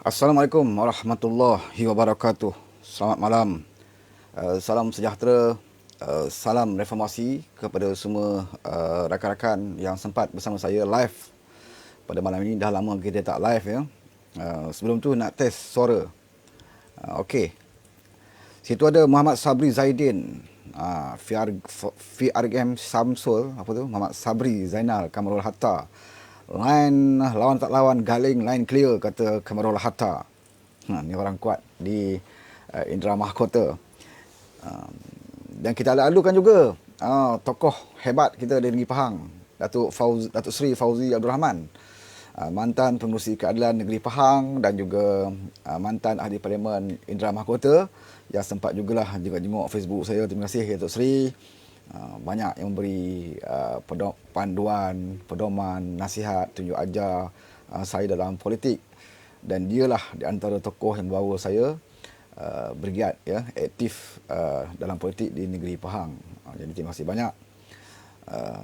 Assalamualaikum warahmatullahi wabarakatuh. Selamat malam. Salam sejahtera, salam reformasi kepada semua rakan-rakan yang sempat bersama saya live pada malam ini. Dah lama kita tak live ya. Sebelum tu nak test suara. Okey. Situ ada Muhammad Sabri Zaidin, FRM Samsul, apa tu? Muhammad Sabri Zainal Kamarul Hatta. Line lawan tak lawan, galing line clear, kata Kamarul Hatta. Ni orang kuat di Indra Mahkota. Dan kita lalukan juga tokoh hebat kita di Negeri Pahang, Datuk Seri Fauzi Abdul Rahman, mantan pengerusi keadilan Negeri Pahang dan juga mantan ahli parlimen Indra Mahkota, yang sempat jugalah juga jenguk Facebook saya. Terima kasih Datuk Seri. Banyak yang memberi panduan, pedoman, nasihat, tunjuk ajar saya dalam politik, dan dialah di antara tokoh yang membawa saya bergiat ya, aktif dalam politik di Negeri Pahang. Jadi terima kasih banyak.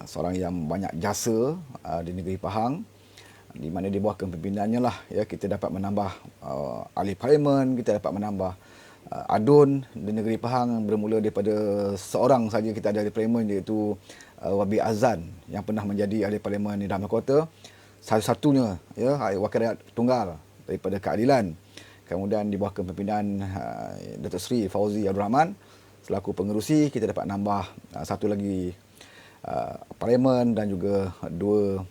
Seorang yang banyak jasa di Negeri Pahang, di mana di bawah kepimimpinannya lah ya, kita dapat menambah ahli parlimen, kita dapat menambah adun di Negeri Pahang. Bermula daripada seorang saja kita ada ahli parlimen, iaitu Wabi Azan, yang pernah menjadi ahli parlimen di Indra Mahkota, satu-satunya ya, wakil rakyat tunggal daripada keadilan. Kemudian di bawah kepimpinan Datuk Seri Fauzi Abdul Rahman selaku pengerusi, kita dapat nambah satu lagi parlimen dan juga 2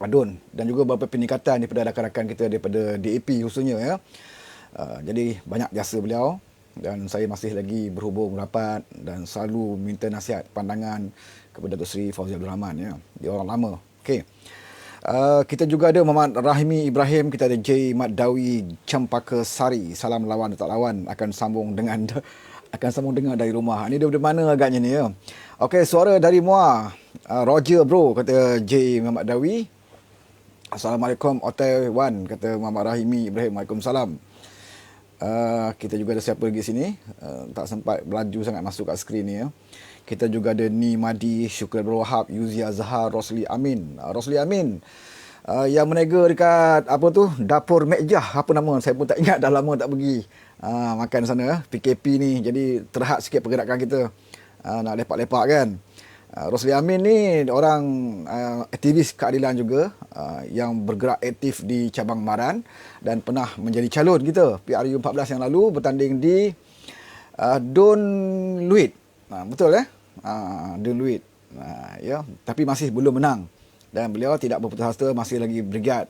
adun, dan juga beberapa peningkatan daripada rakan-rakan kita daripada DAP khususnya ya. Jadi banyak jasa beliau, dan saya masih lagi berhubung rapat dan selalu minta nasihat, pandangan kepada Datuk Seri Fauzi Abdul Rahman ya. Dia orang lama. Okey. Kita juga ada Muhammad Rahimi Ibrahim, kita ada J. Maddawi Cempaka Sari. Salam lawan tak lawan, akan sambung dengar dari rumah. Ini dari mana agaknya ni ya. Okey, suara dari Muar. Roger bro, kata J. Muhammad Dawi. Assalamualaikum Otai Wan, kata Muhammad Rahimi Ibrahim. Waalaikumsalam. Kita juga ada siapa lagi sini, tak sempat berlaju sangat masuk kat skrin ni ya. Kita juga ada Ni Madi, Syukri Abdul Wahab, Yuzi Azhar, Rosli Amin. Rosli Amin yang menega dekat apa tu, Dapur Mekjah, apa nama, saya pun tak ingat, dah lama tak pergi makan sana ya. PKP ni jadi terhad sikit pergerakan kita, nak lepak-lepak kan. Rosli Amin ni orang aktivis keadilan juga, yang bergerak aktif di cabang Maran dan pernah menjadi calon kita PRU 14 yang lalu, bertanding di Dun Luit. Betul Dun Luit. Ya, tapi masih belum menang, dan beliau tidak berputus asa, masih lagi bergiat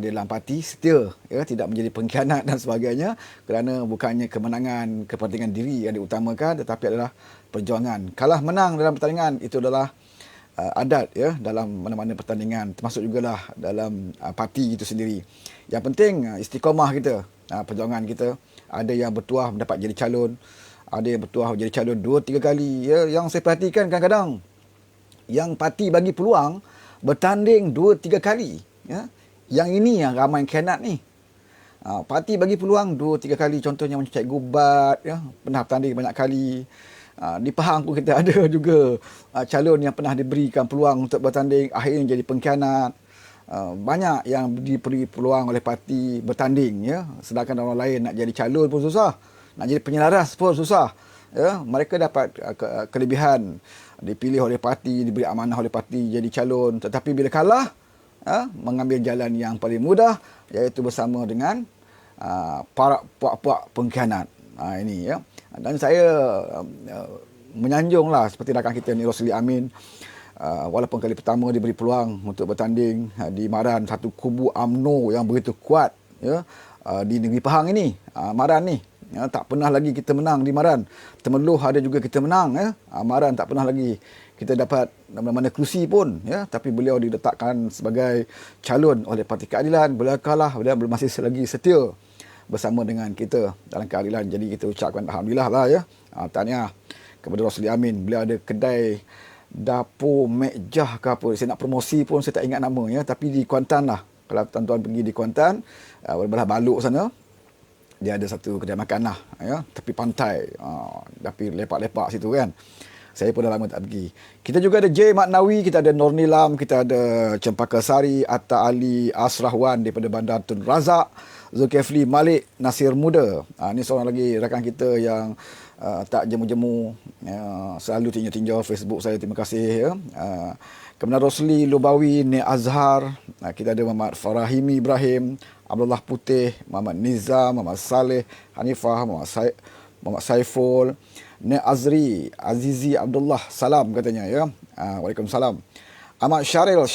di dalam parti, setia ya, tidak menjadi pengkhianat dan sebagainya, kerana bukannya kemenangan kepentingan diri yang diutamakan, tetapi adalah perjuangan. Kalah menang dalam pertandingan itu adalah adat ya, dalam mana-mana pertandingan, termasuk jugalah dalam parti itu sendiri. Yang penting istiqamah kita, perjuangan kita. Ada yang bertuah mendapat jadi calon, ada yang bertuah jadi calon 2-3 kali ya. Yang saya perhatikan kadang-kadang yang parti bagi peluang bertanding 2-3 kali ya. Yang ini yang ramai khianat ni. Parti bagi peluang 2-3 kali, contohnya macam Cikgu Bat ya, pernah bertanding banyak kali. Di Pahang pun kita ada juga calon yang pernah diberikan peluang untuk bertanding, akhirnya jadi pengkhianat. Banyak yang diberi peluang oleh parti bertanding ya, sedangkan orang lain nak jadi calon pun susah, nak jadi penyelaras pun susah ya. Mereka dapat kelebihan, dipilih oleh parti, diberi amanah oleh parti jadi calon, tetapi bila kalah mengambil jalan yang paling mudah, iaitu bersama dengan para puak-puak pengkhianat. Ini ya. Dan saya menyanjunglah seperti rakan kita ni, Rosli Amin, walaupun kali pertama diberi peluang untuk bertanding di Maran, satu kubu UMNO yang begitu kuat ya, di Negeri Pahang ini, Maran ni ya, tak pernah lagi kita menang di Maran. Temeloh ada juga kita menang ya, Maran tak pernah lagi kita dapat mana-mana kerusi pun, ya, tapi beliau diletakkan sebagai calon oleh Parti Keadilan. Beliau kalah, beliau masih lagi setia bersama dengan kita dalam keadilan. Jadi kita ucapkan alhamdulillah lah, ya. Tahniah kepada Rosli Amin. Beliau ada kedai dapur Mekjah ke apa. Saya nak promosi pun saya tak ingat nama, ya, tapi di Kuantan lah. Kalau tuan-tuan pergi di Kuantan, belah Baluk sana, dia ada satu kedai makan lah, ya, tepi pantai, tapi lepak-lepak situ kan. Saya pun dah lama tak pergi. Kita juga ada J. Maknawi, kita ada Nur Nilam, kita ada Cempaka Sari, Atta Ali, Asrahwan daripada Bandar Tun Razak, Zulkifli Malik, Nasir Muda. Ini seorang lagi rakan kita yang tak jemu-jemu, selalu tinjau-tinjau Facebook saya. Terima kasih, ya. Kemudian Rosli Lubawi, Ni Azhar, kita ada Muhammad Farahimi Ibrahim, Abdullah Putih, Muhammad Nizam, Muhammad Saleh, Hanifah, Muhammad Saiful, Ni Azri, Azizi Abdullah, salam katanya, ya. Waalaikumsalam. Ahmad Syaril,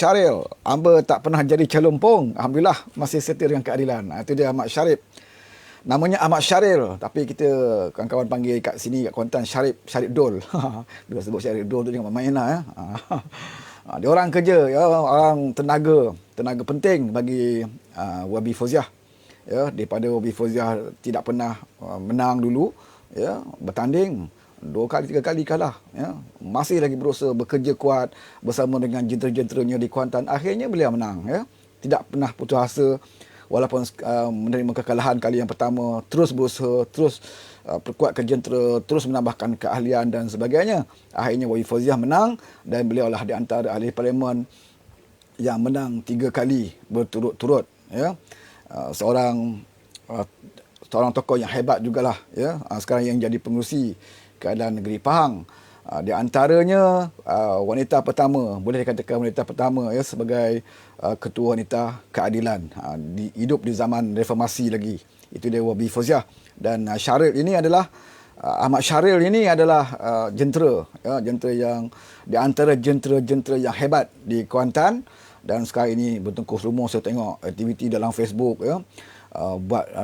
hamba tak pernah jadi calon pong. Alhamdulillah masih setia dengan keadilan. Itu dia Ahmad Syarif. Namanya Ahmad Syaril, tapi kita kawan-kawan panggil kat sini kat Kuantan Syarif Dol. Bila sebut Syarif Dol tu jangan main lah, ya. Dia orang kerja, ya, orang tenaga penting bagi Wabi Fauziah, ya. Daripada Wabi Fauziah tidak pernah menang dulu, ya, bertanding 2 kali 3 kali kalah, ya. Masih lagi berusaha bekerja kuat bersama dengan jentera-jenteranya di Kuantan. Akhirnya beliau menang, ya. Tidak pernah putus asa walaupun menerima kekalahan kali yang pertama, terus berusaha, terus perkuatkan jentera, terus menambahkan keahlian dan sebagainya. Akhirnya Wabi Fauziah menang dan beliau lah di antara ahli parlimen yang menang 3 kali berturut-turut, ya. Seorang tokoh yang hebat jugalah, ya. Sekarang yang jadi pengerusi Keadilan Negeri Pahang. Di antaranya wanita pertama, boleh dikatakan wanita pertama, ya, sebagai ketua wanita keadilan, hidup di zaman reformasi lagi. Itu dia Wabi Fauziah. Dan Syaril ini adalah Ahmad Syaril ini adalah jentera, ya, jentera yang di antara jentera-jentera yang hebat di Kuantan. Dan sekarang ini bertengkus rumah saya tengok aktiviti dalam Facebook, ya. Buat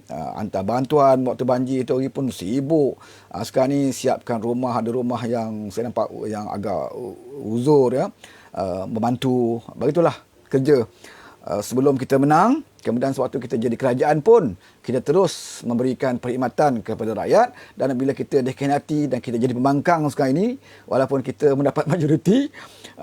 hantar bantuan waktu banjir itu hari pun sibuk. Sekarang ni siapkan rumah, ada rumah yang saya nampak yang agak uzur, ya, membantu. Begitulah kerja. Sebelum kita menang, kemudian sewaktu kita jadi kerajaan pun, kita terus memberikan perkhidmatan kepada rakyat. Dan bila kita dikhianati dan kita jadi pembangkang sekarang ini, walaupun kita mendapat majoriti,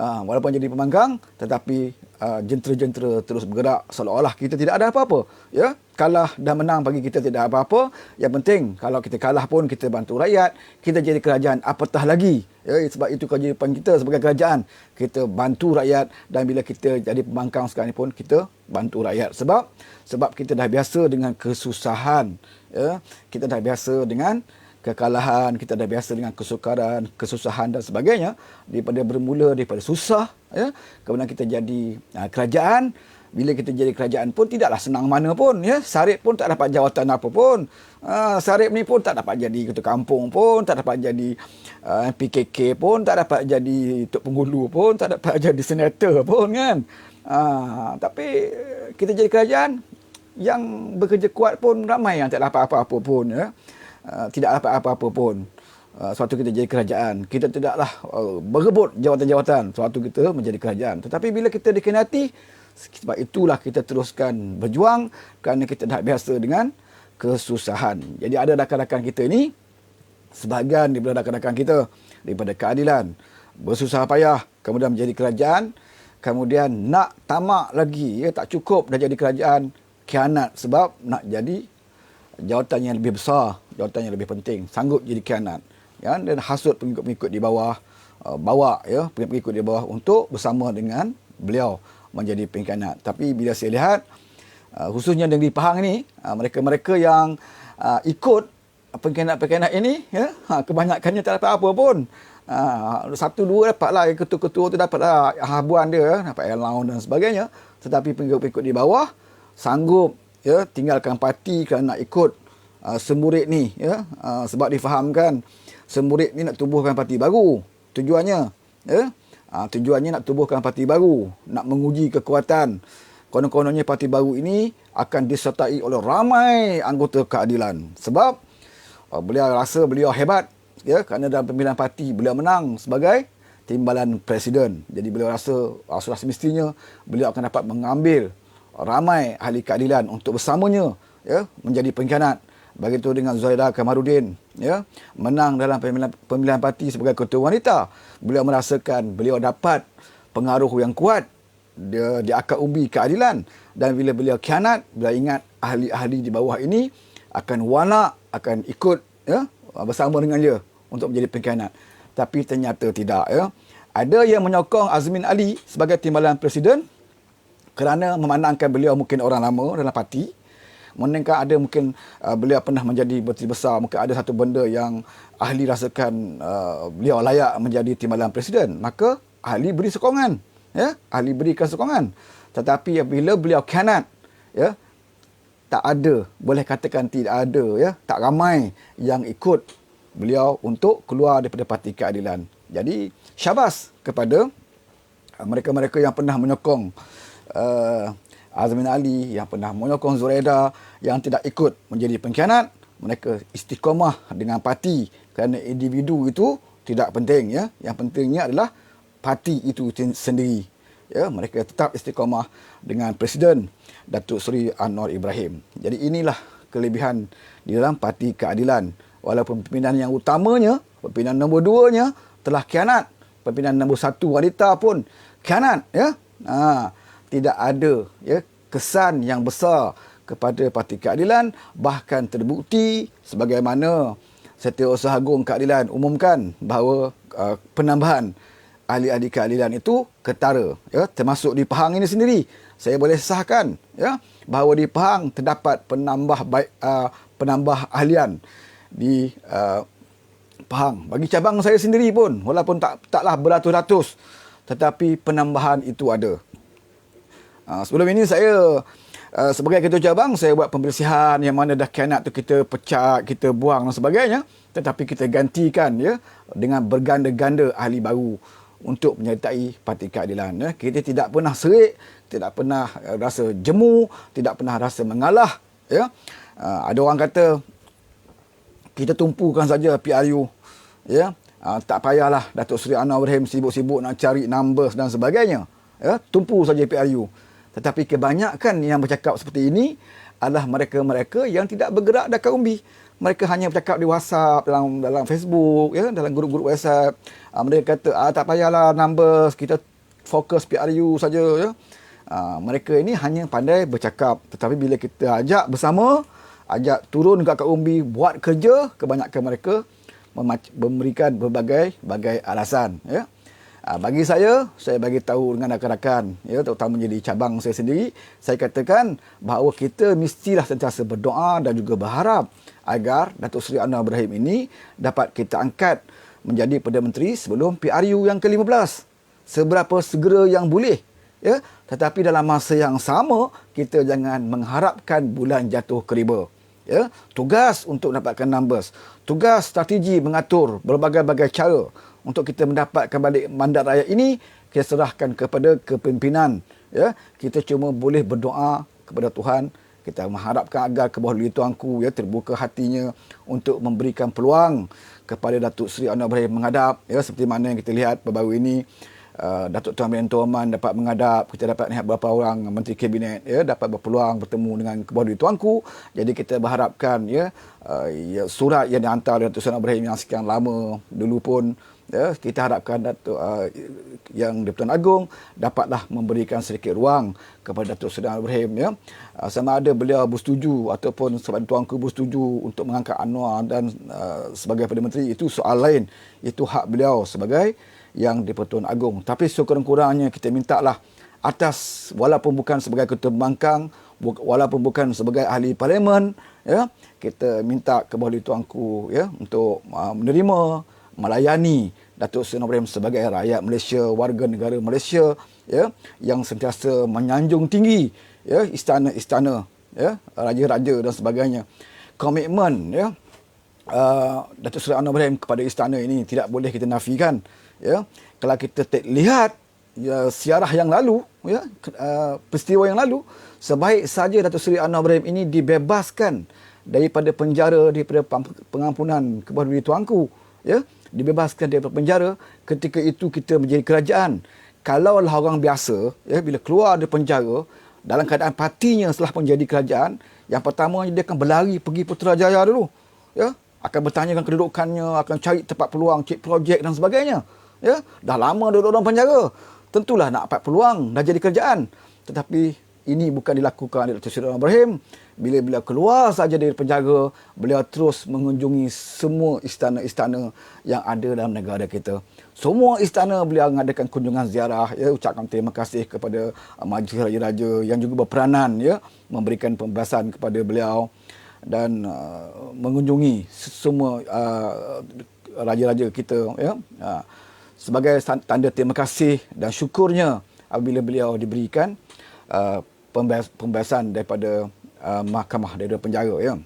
walaupun jadi pembangkang, tetapi jentera-jentera terus bergerak seolah-olah kita tidak ada apa-apa, ya. Kalah dan menang bagi kita tidak apa-apa. Yang penting kalau kita kalah pun kita bantu rakyat, kita jadi kerajaan, apatah lagi, ya. Sebab itu kewajipan kita sebagai kerajaan, kita bantu rakyat. Dan bila kita jadi pembangkang sekarang ni pun kita bantu rakyat, sebab kita dah biasa dengan kesusahan, ya. Kita dah biasa dengan kekalahan, kita dah biasa dengan kesukaran, kesusahan dan sebagainya. Daripada susah, ya, kemudian kita jadi kerajaan. Bila kita jadi kerajaan pun tidaklah senang mana pun, ya. Sarip pun tak dapat jawatan apa pun. Sarip ni pun tak dapat jadi ketua kampung pun, tak dapat jadi PKK pun, tak dapat jadi Tok Penghulu pun, tak dapat jadi senator pun, kan. Tapi kita jadi kerajaan, yang bekerja kuat pun ramai yang tak dapat apa-apa pun, ya. Tidak dapat apa-apa pun. Suatu kita jadi kerajaan, kita tidaklah berebut jawatan-jawatan suatu kita menjadi kerajaan. Tetapi bila kita dikhianati, sebab itulah kita teruskan berjuang, kerana kita dah biasa dengan kesusahan. Jadi ada rakan-rakan kita ni, sebahagian daripada rakan-rakan kita daripada keadilan bersusah payah kemudian menjadi kerajaan, kemudian nak tamak lagi, ya, tak cukup dah jadi kerajaan, khianat sebab nak jadi jawatan yang lebih besar, jawatan yang lebih penting, sanggup jadi khianat, ya, dan hasut pengikut-pengikut di bawah, bawa, ya, pengikut-pengikut di bawah untuk bersama dengan beliau menjadi pengkhianat. Tapi bila saya lihat, khususnya negeri Pahang ni, mereka-mereka yang ikut pengkhianat-pengkhianat ini, ya, kebanyakannya tak dapat apa pun. Satu dua dapatlah, ketua-ketua tu dapatlah habuan dia, dapat allowance dan sebagainya. Tetapi pengikut-pengikut di bawah sanggup, ya, tinggalkan parti kerana nak ikut semburit ni, ya. Sebab difahamkan semburit ni nak tubuhkan parti baru tujuannya, ya. Tujuannya nak tubuhkan parti baru, nak menguji kekuatan. Konon-kononnya parti baru ini akan disertai oleh ramai anggota keadilan. Sebab beliau rasa beliau hebat, ya, kerana dalam pemilihan parti beliau menang sebagai timbalan presiden. Jadi beliau rasa sudah semestinya beliau akan dapat mengambil ramai ahli keadilan untuk bersamanya menjadi pengkhianat. Begitu dengan Zuraida Kamarudin, menang dalam pemilihan parti sebagai ketua wanita. Beliau merasakan beliau dapat pengaruh yang kuat di akar umbi keadilan, dan bila beliau khianat, beliau ingat ahli-ahli di bawah ini akan wala, akan ikut bersama dengan dia untuk menjadi pengkhianat. Tapi ternyata tidak. Ada yang menyokong Azmin Ali sebagai timbalan presiden kerana memandangkan beliau mungkin orang lama dalam parti. Mungkin ada mungkin beliau pernah menjadi menteri besar, mungkin ada satu benda yang ahli rasakan beliau layak menjadi timbalan presiden, maka ahli beri sokongan, ahli berikan sokongan. Tetapi bila beliau khianat, tak ada, boleh katakan tidak ada, tak ramai yang ikut beliau untuk keluar daripada Parti Keadilan. Jadi syabas kepada mereka-mereka yang pernah menyokong Azmin Ali, yang pernah menyokong Zuraida, yang tidak ikut menjadi pengkhianat. Mereka istiqamah dengan parti kerana individu itu tidak penting. Yang pentingnya adalah parti itu sendiri. Mereka tetap istiqamah dengan Presiden Datuk Seri Anwar Ibrahim. Jadi inilah kelebihan di dalam Parti Keadilan. Walaupun pimpinan yang utamanya, pimpinan nombor 2-nya telah khianat, pimpinan nombor 1 wanita pun khianat, tidak ada kesan yang besar kepada Parti Keadilan, bahkan terbukti sebagaimana Setiausaha Agung Keadilan umumkan bahawa penambahan ahli-ahli keadilan itu ketara, termasuk di Pahang ini sendiri. Saya boleh sahkan bahawa di Pahang terdapat penambah ahlian di Pahang. Bagi cabang saya sendiri pun, walaupun taklah beratus-ratus, tetapi penambahan itu ada. Sebelum ini saya sebagai ketua cabang, saya buat pembersihan yang mana dah khianat tu kita pecat, kita buang dan sebagainya. Tetapi kita gantikan dengan berganda-ganda ahli baru untuk menyertai Parti Keadilan. Kita tidak pernah serik, tidak pernah rasa jemu, tidak pernah rasa mengalah. Ada orang kata kita tumpukan saja PRU. Tak payahlah Datuk Seri Anwar Ibrahim sibuk-sibuk nak cari numbers dan sebagainya. Tumpu saja PRU. Tetapi kebanyakan yang bercakap seperti ini adalah mereka-mereka yang tidak bergerak di akar umbi. Mereka hanya bercakap di WhatsApp, dalam Facebook, dalam grup-grup WhatsApp. Mereka kata, tak payahlah numbers, kita fokus PRU saja. Mereka ini hanya pandai bercakap. Tetapi bila kita ajak bersama, ajak turun ke akar umbi, buat kerja, kebanyakan mereka memberikan berbagai alasan. Bagi saya bagi tahu dengan rakan-rakan, terutama di cabang saya sendiri, saya katakan bahawa kita mestilah sentiasa berdoa dan juga berharap agar Datuk Seri Anwar Ibrahim ini dapat kita angkat menjadi Perdana Menteri sebelum PRU yang ke-15. Seberapa segera yang boleh. Tetapi dalam masa yang sama, kita jangan mengharapkan bulan jatuh ke riba. Tugas untuk mendapatkan numbers, tugas strategi mengatur berbagai-bagai cara untuk kita mendapatkan balik mandat rakyat ini, kita serahkan kepada kepimpinan. Kita cuma boleh berdoa kepada Tuhan. Kita mengharapkan agar ke bawah Tuanku terbuka hatinya untuk memberikan peluang kepada Datuk Seri Anwar Ibrahim menghadap. Seperti mana yang kita lihat baru-baru ini, Datuk Tuan Benny Toman dapat menghadap. Kita dapat lihat beberapa orang Menteri Kabinet dapat berpeluang bertemu dengan Kebawah Tuanku. Jadi kita berharapkan surat yang dihantar oleh Datuk Seri Anwar Ibrahim yang sekian lama dulu pun, kita harapkan Datuk yang di-Pertuan Agong dapatlah memberikan sedikit ruang kepada Datuk Seri Anwar Ibrahim. Sama ada beliau bersetuju ataupun sebab Tuanku bersetuju untuk mengangkat Anwar dan sebagai Perdana Menteri, itu soal lain. Itu hak beliau sebagai yang di-Pertuan Agong. Tapi sekurang-kurangnya kita mintalah atas, walaupun bukan sebagai ketua pembangkang, walaupun bukan sebagai ahli parlimen, kita minta ke bawah Tuanku untuk menerima, melayani Datuk Seri Anwar Ibrahim sebagai rakyat Malaysia, warga negara Malaysia, yang sentiasa menyanjung tinggi istana-istana, raja-raja dan sebagainya. Komitmen Datuk Seri Anwar Ibrahim kepada istana ini tidak boleh kita nafikan. Kalau kita lihat siarah yang lalu, peristiwa yang lalu, sebaik saja Datuk Seri Anwar Ibrahim ini dibebaskan daripada penjara, daripada pengampunan Kebawah Tuanku, dibebaskan daripada penjara, ketika itu kita menjadi kerajaan. Kalaulah orang biasa, ya, bila keluar dari penjara, dalam keadaan partinya setelah menjadi kerajaan, yang pertama dia akan berlari pergi Putrajaya dulu. Ya, akan bertanyakan kedudukannya, akan cari tempat peluang, cek projek dan sebagainya. Ya, dah lama duduk dalam penjara. Tentulah nak dapat peluang, dah jadi kerajaan. Tetapi ini bukan dilakukan oleh Datuk Seri Anwar Ibrahim. Bila beliau keluar saja dari penjara, beliau terus mengunjungi semua istana-istana yang ada dalam negara kita. Semua istana beliau mengadakan kunjungan ziarah, ya, ucapkan terima kasih kepada majlis raja-raja yang juga berperanan, ya, memberikan pembebasan kepada beliau dan mengunjungi semua raja-raja kita, ya, sebagai tanda terima kasih dan syukurnya apabila beliau diberikan pembebasan daripada mahkamah, daripada penjara, ya.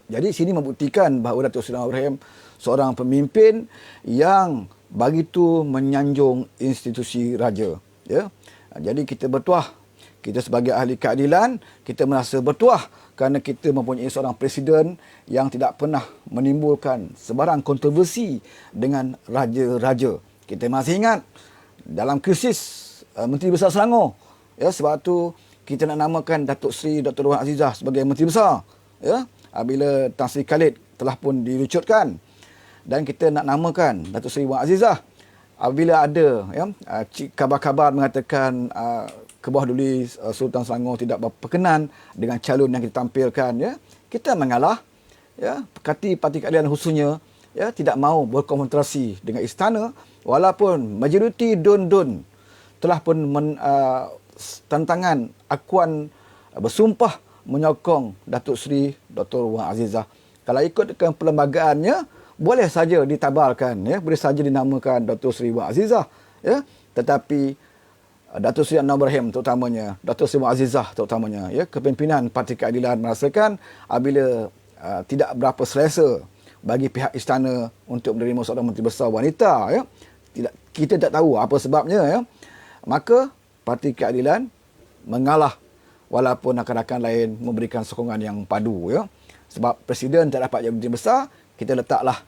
Jadi sini membuktikan bahawa Datuk Seri Anwar Ibrahim seorang pemimpin yang begitu menyanjung institusi raja, ya. Jadi kita bertuah, kita sebagai ahli keadilan, kita merasa bertuah kerana kita mempunyai seorang presiden yang tidak pernah menimbulkan sebarang kontroversi dengan raja-raja. Kita masih ingat dalam krisis Menteri Besar Selangor, ya, sebab tu kita nak namakan Datuk Seri Dr. Wan Azizah sebagai Menteri Besar, ya, bila Tan Sri Khalid telah pun dilucutkan, dan kita nak namakan Datuk Seri Wan Azizah apabila ada, ya, kabar-kabar mengatakan ke bawah duli Sultan Selangor tidak berkenan dengan calon yang kita tampilkan, ya, kita mengalah, ya, parti keadilan khususnya, ya, tidak mahu berkonfrontasi dengan istana walaupun majoriti dun telah pun tantangan akuan bersumpah menyokong Datuk Seri Dr. Wan Azizah. Kalau ikutkan perlembagaannya, boleh saja ditabarkan, ya, boleh saja dinamakan Dr. Seri Wan Azizah, ya. Tetapi Datuk Seri Anwar Ibrahim terutamanya, Dr. Seri Wan Azizah terutamanya, ya, kepimpinan Parti Keadilan merasakan apabila tidak berapa selesa bagi pihak istana untuk menerima seorang menteri besar wanita, ya. Kita tak tahu apa sebabnya, ya. Maka Parti Keadilan mengalah walaupun rakan-rakan lain memberikan sokongan yang padu, ya. Sebab presiden tak dapat jadi menteri besar, kita letaklah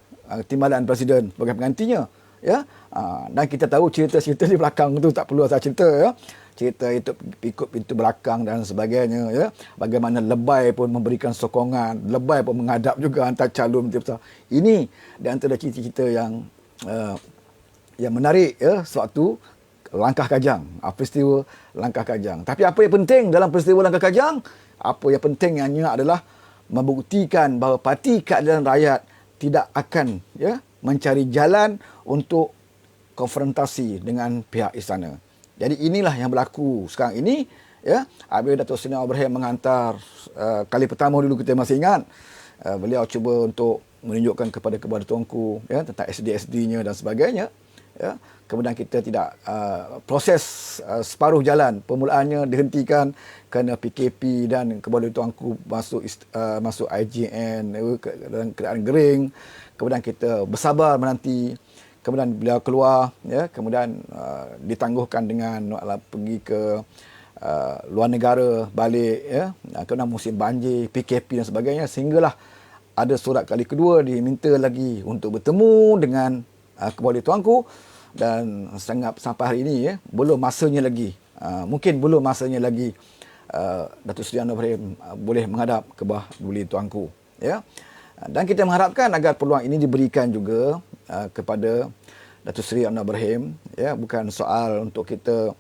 timbalan presiden sebagai penggantinya, ya. Dan kita tahu cerita-cerita di belakang tu tak perlu saya cerita, ya. Cerita itu ikut pintu belakang dan sebagainya, ya. Bagaimana Lebay pun memberikan sokongan, Lebay pun menghadap juga hantar calon menteri besar. Ini di antara cerita-cerita yang menarik, ya, sewaktu Langkah Kajang, peristiwa Langkah Kajang. Tapi apa yang penting dalam peristiwa Langkah Kajang? Apa yang penting hanya adalah membuktikan bahawa Parti Keadilan Rakyat tidak akan, ya, mencari jalan untuk konfrontasi dengan pihak istana. Jadi inilah yang berlaku sekarang ini, ya. Apabila Datuk Seri Anwar Ibrahim menghantar kali pertama dulu kita masih ingat, beliau cuba untuk menunjukkan kepada Tuanku, ya, tentang SD-SD-nya dan sebagainya, ya. Kemudian kita tidak proses separuh jalan, permulaannya dihentikan kerana PKP dan Tuanku masuk IJN dalam keadaan gering. Kemudian kita bersabar menanti, kemudian beliau keluar, ya, kemudian ditangguhkan dengan pergi ke luar negara, balik, ya, kerana musim banjir, PKP dan sebagainya, sehinggalah ada surat kali kedua diminta lagi untuk bertemu dengan Tuanku. Dan sampai hari ini, ya, belum masanya lagi, mungkin belum masanya lagi Datuk Seri Anwar Ibrahim boleh menghadap ke bawah duli Tuanku, ya. Dan kita mengharapkan agar peluang ini diberikan juga kepada Datuk Seri Anwar Ibrahim, ya, bukan soal untuk kita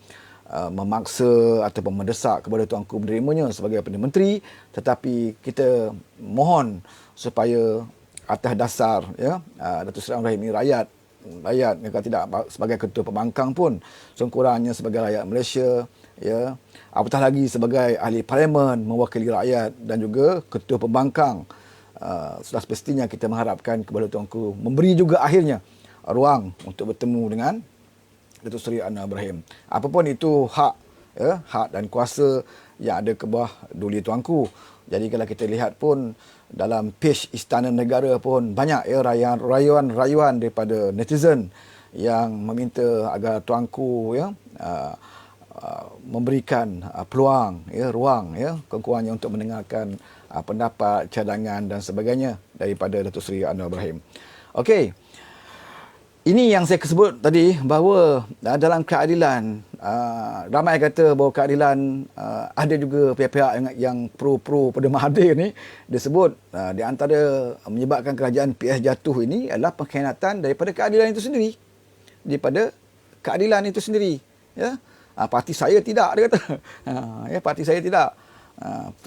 memaksa ataupun mendesak kepada Tuanku menerimanya sebagai Perdana Menteri, tetapi kita mohon supaya atas dasar, ya, Datuk Seri Anwar Ibrahim ini rakyat mereka tidak sebagai ketua pembangkang pun, sekurang-kurangnya sebagai rakyat Malaysia, ya, apatah lagi sebagai ahli parlimen mewakili rakyat dan juga ketua pembangkang, sudah semestinya kita mengharapkan kepada Tuanku memberi juga akhirnya ruang untuk bertemu dengan Datuk Seri Anwar Ibrahim. Apapun itu hak, ya, hak dan kuasa yang ada ke bawah duli Tuanku. Jadi kalau kita lihat pun dalam page Istana Negara pun banyak, ya, rayuan daripada netizen yang meminta agar Tuanku, ya, memberikan peluang, ya, ruang, ya, kurang-kurangnya untuk mendengarkan pendapat, cadangan dan sebagainya daripada Datuk Seri Anwar Ibrahim. Okey. Ini yang saya sebut tadi, bahawa dalam keadilan, ramai kata bahawa keadilan, ada juga pihak-pihak yang pro-pro pada Mahathir ni. Dia sebut di antara menyebabkan kerajaan PS jatuh ini adalah pengkhianatan daripada keadilan itu sendiri. Daripada keadilan itu sendiri. Ya? Parti saya tidak, dia kata. Ya, parti saya tidak.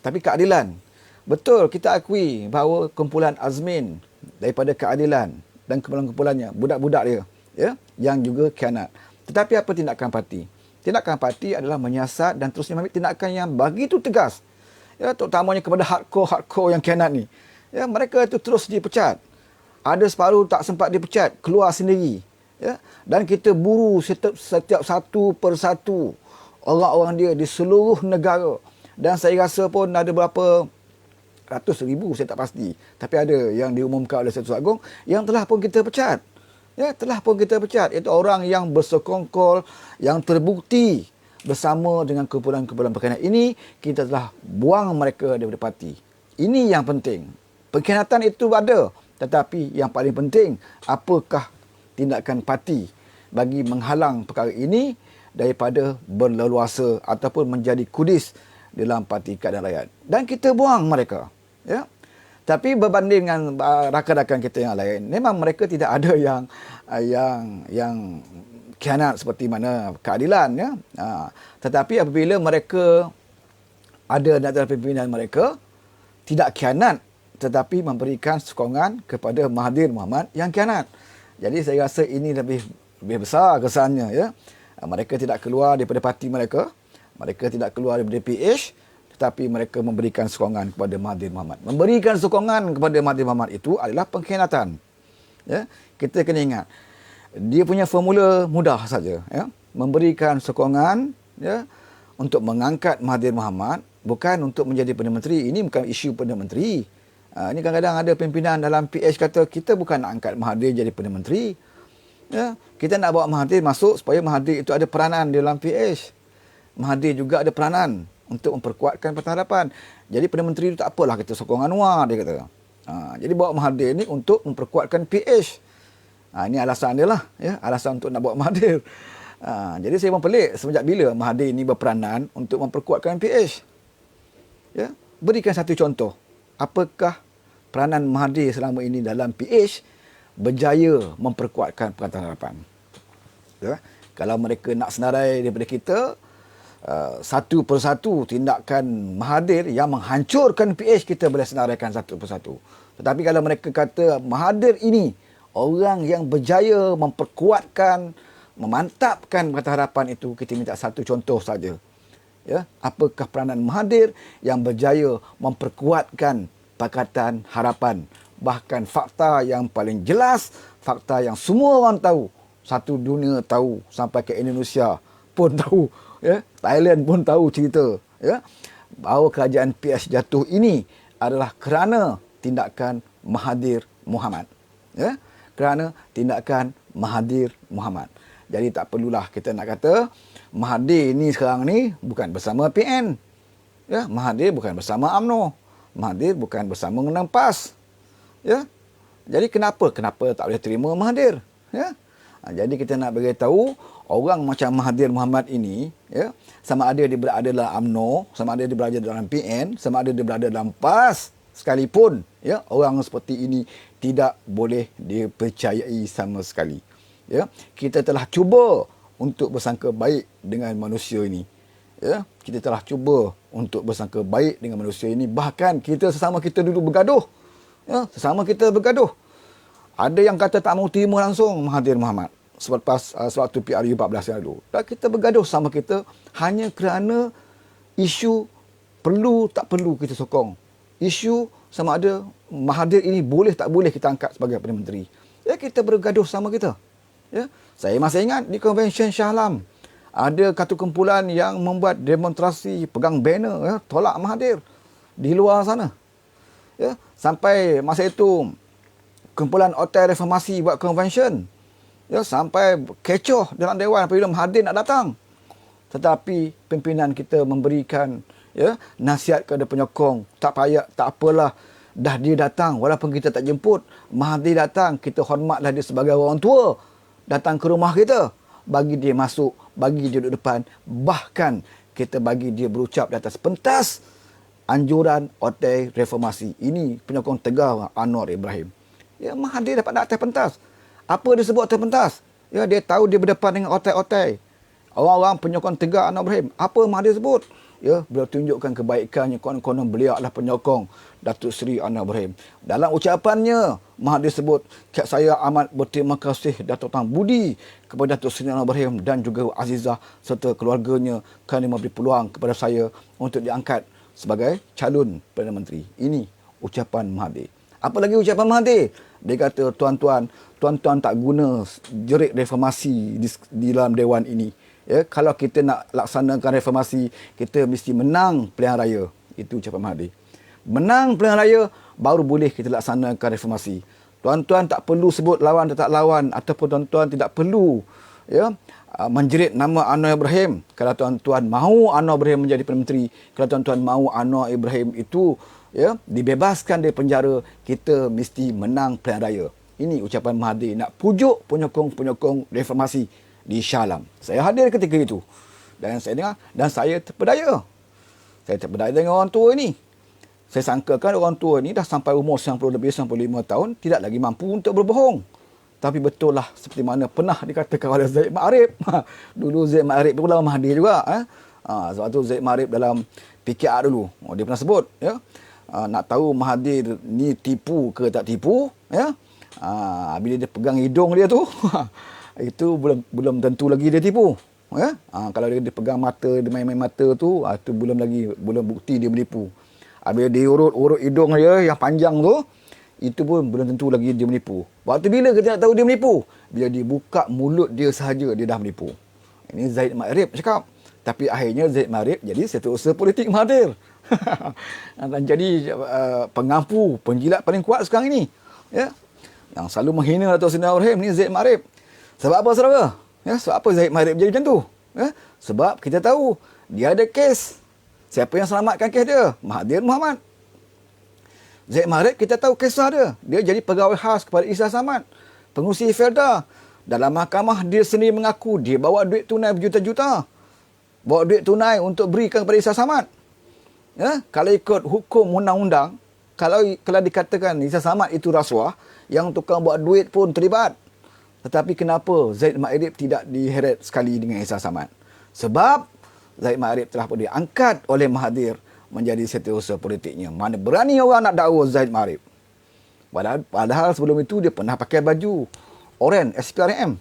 Tapi keadilan. Betul, kita akui bahawa kumpulan Azmin daripada keadilan dan kumpulan-kumpulannya, budak-budak dia, ya, yang juga khianat. Tetapi apa tindakan parti? Tindakan parti adalah menyiasat dan terusnya mengambil tindakan yang begitu tegas. Ya, terutamanya kepada hardcore yang khianat ni. Ya, mereka itu terus dipecat. Ada separuh tak sempat dipecat, keluar sendiri. Ya, dan kita buru setiap satu persatu orang-orang dia di seluruh negara. Dan saya rasa pun ada berapa ratus ribu, saya tak pasti. Tapi ada yang diumumkan oleh Satu Agung yang telah pun kita pecat. Ya, telah pun kita pecat. Itu orang yang bersekongkol, yang terbukti bersama dengan kumpulan-kumpulan berkhianat ini, kita telah buang mereka daripada parti. Ini yang penting. Pengkhianatan itu ada. Tetapi yang paling penting, apakah tindakan parti bagi menghalang perkara ini daripada berleluasa ataupun menjadi kudis dalam parti keadilan rakyat. Dan kita buang mereka. Ya. Tapi berbanding dengan rakan-rakan kita yang lain, memang mereka tidak ada yang khianat seperti mana keadilan, ya. Tetapi apabila mereka ada antara pimpinan mereka tidak khianat tetapi memberikan sokongan kepada Mahathir Mohamad yang khianat. Jadi saya rasa ini lebih besar kesannya, ya. Mereka tidak keluar daripada parti mereka, mereka tidak keluar daripada PH, tetapi mereka memberikan sokongan kepada Mahathir Mohamad. Memberikan sokongan kepada Mahathir Mohamad itu adalah pengkhianatan. Ya, kita kena ingat, dia punya formula mudah saja. Ya, memberikan sokongan, ya, untuk mengangkat Mahathir Mohamad, bukan untuk menjadi Perdana Menteri. Ini bukan isu Perdana Menteri. Ini kadang-kadang ada pimpinan dalam PH kata kita bukan nak angkat Mahathir jadi Perdana Menteri. Ya, kita nak bawa Mahathir masuk supaya Mahathir itu ada peranan di dalam PH. Mahathir juga ada peranan untuk memperkuatkan Pakatan Harapan. Jadi Perdana Menteri itu tak apalah kita sokong Anwar, dia kata. Jadi bawa Mahathir ni untuk memperkuatkan PH. Ini alasan dia lah, ya, alasan untuk nak bawa Mahathir. Jadi saya pun pelik semenjak bila Mahathir ni berperanan untuk memperkuatkan PH. Ya, berikan satu contoh. Apakah peranan Mahathir selama ini dalam PH berjaya memperkuatkan Pakatan Harapan? Ya, kalau mereka nak senarai daripada kita, satu persatu tindakan Mahathir yang menghancurkan PH kita boleh senaraikan satu persatu. Tetapi kalau mereka kata Mahathir ini orang yang berjaya memperkuatkan, memantapkan Pakatan Harapan itu, kita minta satu contoh saja. Ya, apakah peranan Mahathir yang berjaya memperkuatkan Pakatan Harapan? Bahkan fakta yang paling jelas, fakta yang semua orang tahu, satu dunia tahu, sampai ke Indonesia pun tahu. Ya, Thailand pun tahu cerita, ya, bahawa kerajaan PH jatuh ini adalah kerana tindakan Mahathir Mohamad. Ya, kerana tindakan Mahathir Mohamad. Jadi tak perlulah kita nak kata Mahathir ni sekarang ni bukan bersama PN. Ya, Mahathir bukan bersama UMNO. Mahathir bukan bersama Menang PAS. Ya. Jadi kenapa tak boleh terima Mahathir? Ya. Jadi kita nak beritahu orang macam Mahathir Mohamad ini, ya, sama ada dia berada dalam UMNO, sama ada dia berada dalam PN, sama ada dia berada dalam PAS sekalipun, ya, orang seperti ini tidak boleh dipercayai sama sekali. Ya, kita telah cuba untuk bersangka baik dengan manusia ini. Ya, kita telah cuba untuk bersangka baik dengan manusia ini. Bahkan kita sesama kita dulu bergaduh. Ya, sesama kita bergaduh. Ada yang kata tak mau terima langsung Mahathir Mohamad selepas sewaktu PRU 14 yang lalu. Dan kita bergaduh sama kita hanya kerana isu perlu tak perlu kita sokong. Isu sama ada Mahathir ini boleh tak boleh kita angkat sebagai Perdana Menteri. Ya, kita bergaduh sama kita. Ya, saya masih ingat di Konvensyen Shah Alam ada satu kumpulan yang membuat demonstrasi, pegang banner, ya, tolak Mahathir di luar sana. Ya, sampai masa itu kumpulan Otai Reformasi buat konvensyen. Ya, sampai kecoh dalam dewan apabila Mahathir nak datang. Tetapi pimpinan kita memberikan, ya, nasihat kepada penyokong, tak payah, tak apalah, dah dia datang walaupun kita tak jemput, Mahathir datang, kita hormatlah dia sebagai orang tua. datang ke rumah kita, bagi dia masuk, bagi dia duduk depan, bahkan kita bagi dia berucap di atas pentas anjuran hotel reformasi. Ini penyokong tegar Anwar Ibrahim. Ya, Mahathir dapat nak atas pentas. Apa dia sebut atas pentas? Ya, dia tahu dia berdepan dengan otai-otai. Orang-orang penyokong tegar Anwar Ibrahim. Apa Mahathir sebut? Ya, beliau tunjukkan kebaikannya, konon-konon beliau adalah penyokong Datuk Seri Anwar Ibrahim. Dalam ucapannya, Mahathir sebut, saya amat berterima kasih Datuk Tang Budi kepada Datuk Seri Anwar Ibrahim dan juga Azizah serta keluarganya kerana memberi peluang kepada saya untuk diangkat sebagai calon Perdana Menteri. Ini ucapan Mahathir. Apa lagi ucapan Mahathir? Dia kata, tuan-tuan tak guna jerit reformasi di dalam Dewan ini. Ya, kalau kita nak laksanakan reformasi, kita mesti menang pilihan raya. Itu ucapan Mahathir. Menang pilihan raya, baru boleh kita laksanakan reformasi. Tuan-tuan tak perlu sebut lawan atau tak lawan, ataupun tuan-tuan tidak perlu menjerit nama Anwar Ibrahim. Kalau tuan-tuan mahu Anwar Ibrahim menjadi Perdana Menteri, kalau tuan-tuan mahu Anwar Ibrahim itu dibebaskan dari penjara, kita mesti menang pilihan raya. Ini ucapan Mahathir nak pujuk penyokong-penyokong reformasi di Shah Alam. Saya hadir ketika itu. Dan saya dengar, dan saya terpedaya. Saya terpedaya dengan orang tua ini. Saya sangkakan orang tua ini dah sampai umur 90 lebih 95 tahun, tidak lagi mampu untuk berbohong. Tapi betul lah seperti mana pernah dikatakan oleh Zaid Ma'arif. Dulu Zaid Ma'arif pun dalam Mahathir juga. Sebab tu Zaid Ma'arif dalam PKR dulu, dia pernah sebut, nak tahu Mahathir ni tipu ke tak tipu, bila dia pegang hidung dia tu, itu belum tentu lagi dia tipu. Kalau dia pegang mata, dia main-main mata tu, itu belum bukti dia menipu. Bila dia urut hidung dia yang panjang tu, itu pun belum tentu lagi dia menipu. Waktu bila kita nak tahu dia menipu? Bila dia buka mulut dia sahaja, dia dah menipu. Ini Zaid Ma'arif cakap. Tapi akhirnya Zaid Ma'arif jadi setiausaha politik Mahathir. Dan jadi pengampu, penjilat paling kuat sekarang ini. Yang selalu menghina Datuk Seri Anwar Ibrahim ni Zaid Ma'arif. Sebab apa saudara? Sebab apa Zaid Ma'arif jadi macam tu? Sebab kita tahu dia ada kes. Siapa yang selamatkan kes dia? Mahathir Mohamad. Zaid Ma'arif kita tahu kisah dia. Dia jadi pegawai khas kepada Isa Samad, pengurusi Felda. Dalam mahkamah dia sendiri mengaku dia bawa duit tunai berjuta-juta. Bawa duit tunai untuk berikan kepada Isa Samad. Kalau ikut hukum undang-undang, kalau dikatakan Isa Samad itu rasuah, yang tukang buat duit pun terlibat. Tetapi kenapa Zaid Ma'arif tidak diheret sekali dengan Isa Samad? Sebab Zaid Ma'arif telah pun diangkat oleh Mahathir menjadi setiausaha politiknya. Mana berani orang nak dakwa Zaid Ma'arif. Padahal sebelum itu dia pernah pakai baju oren SPRM.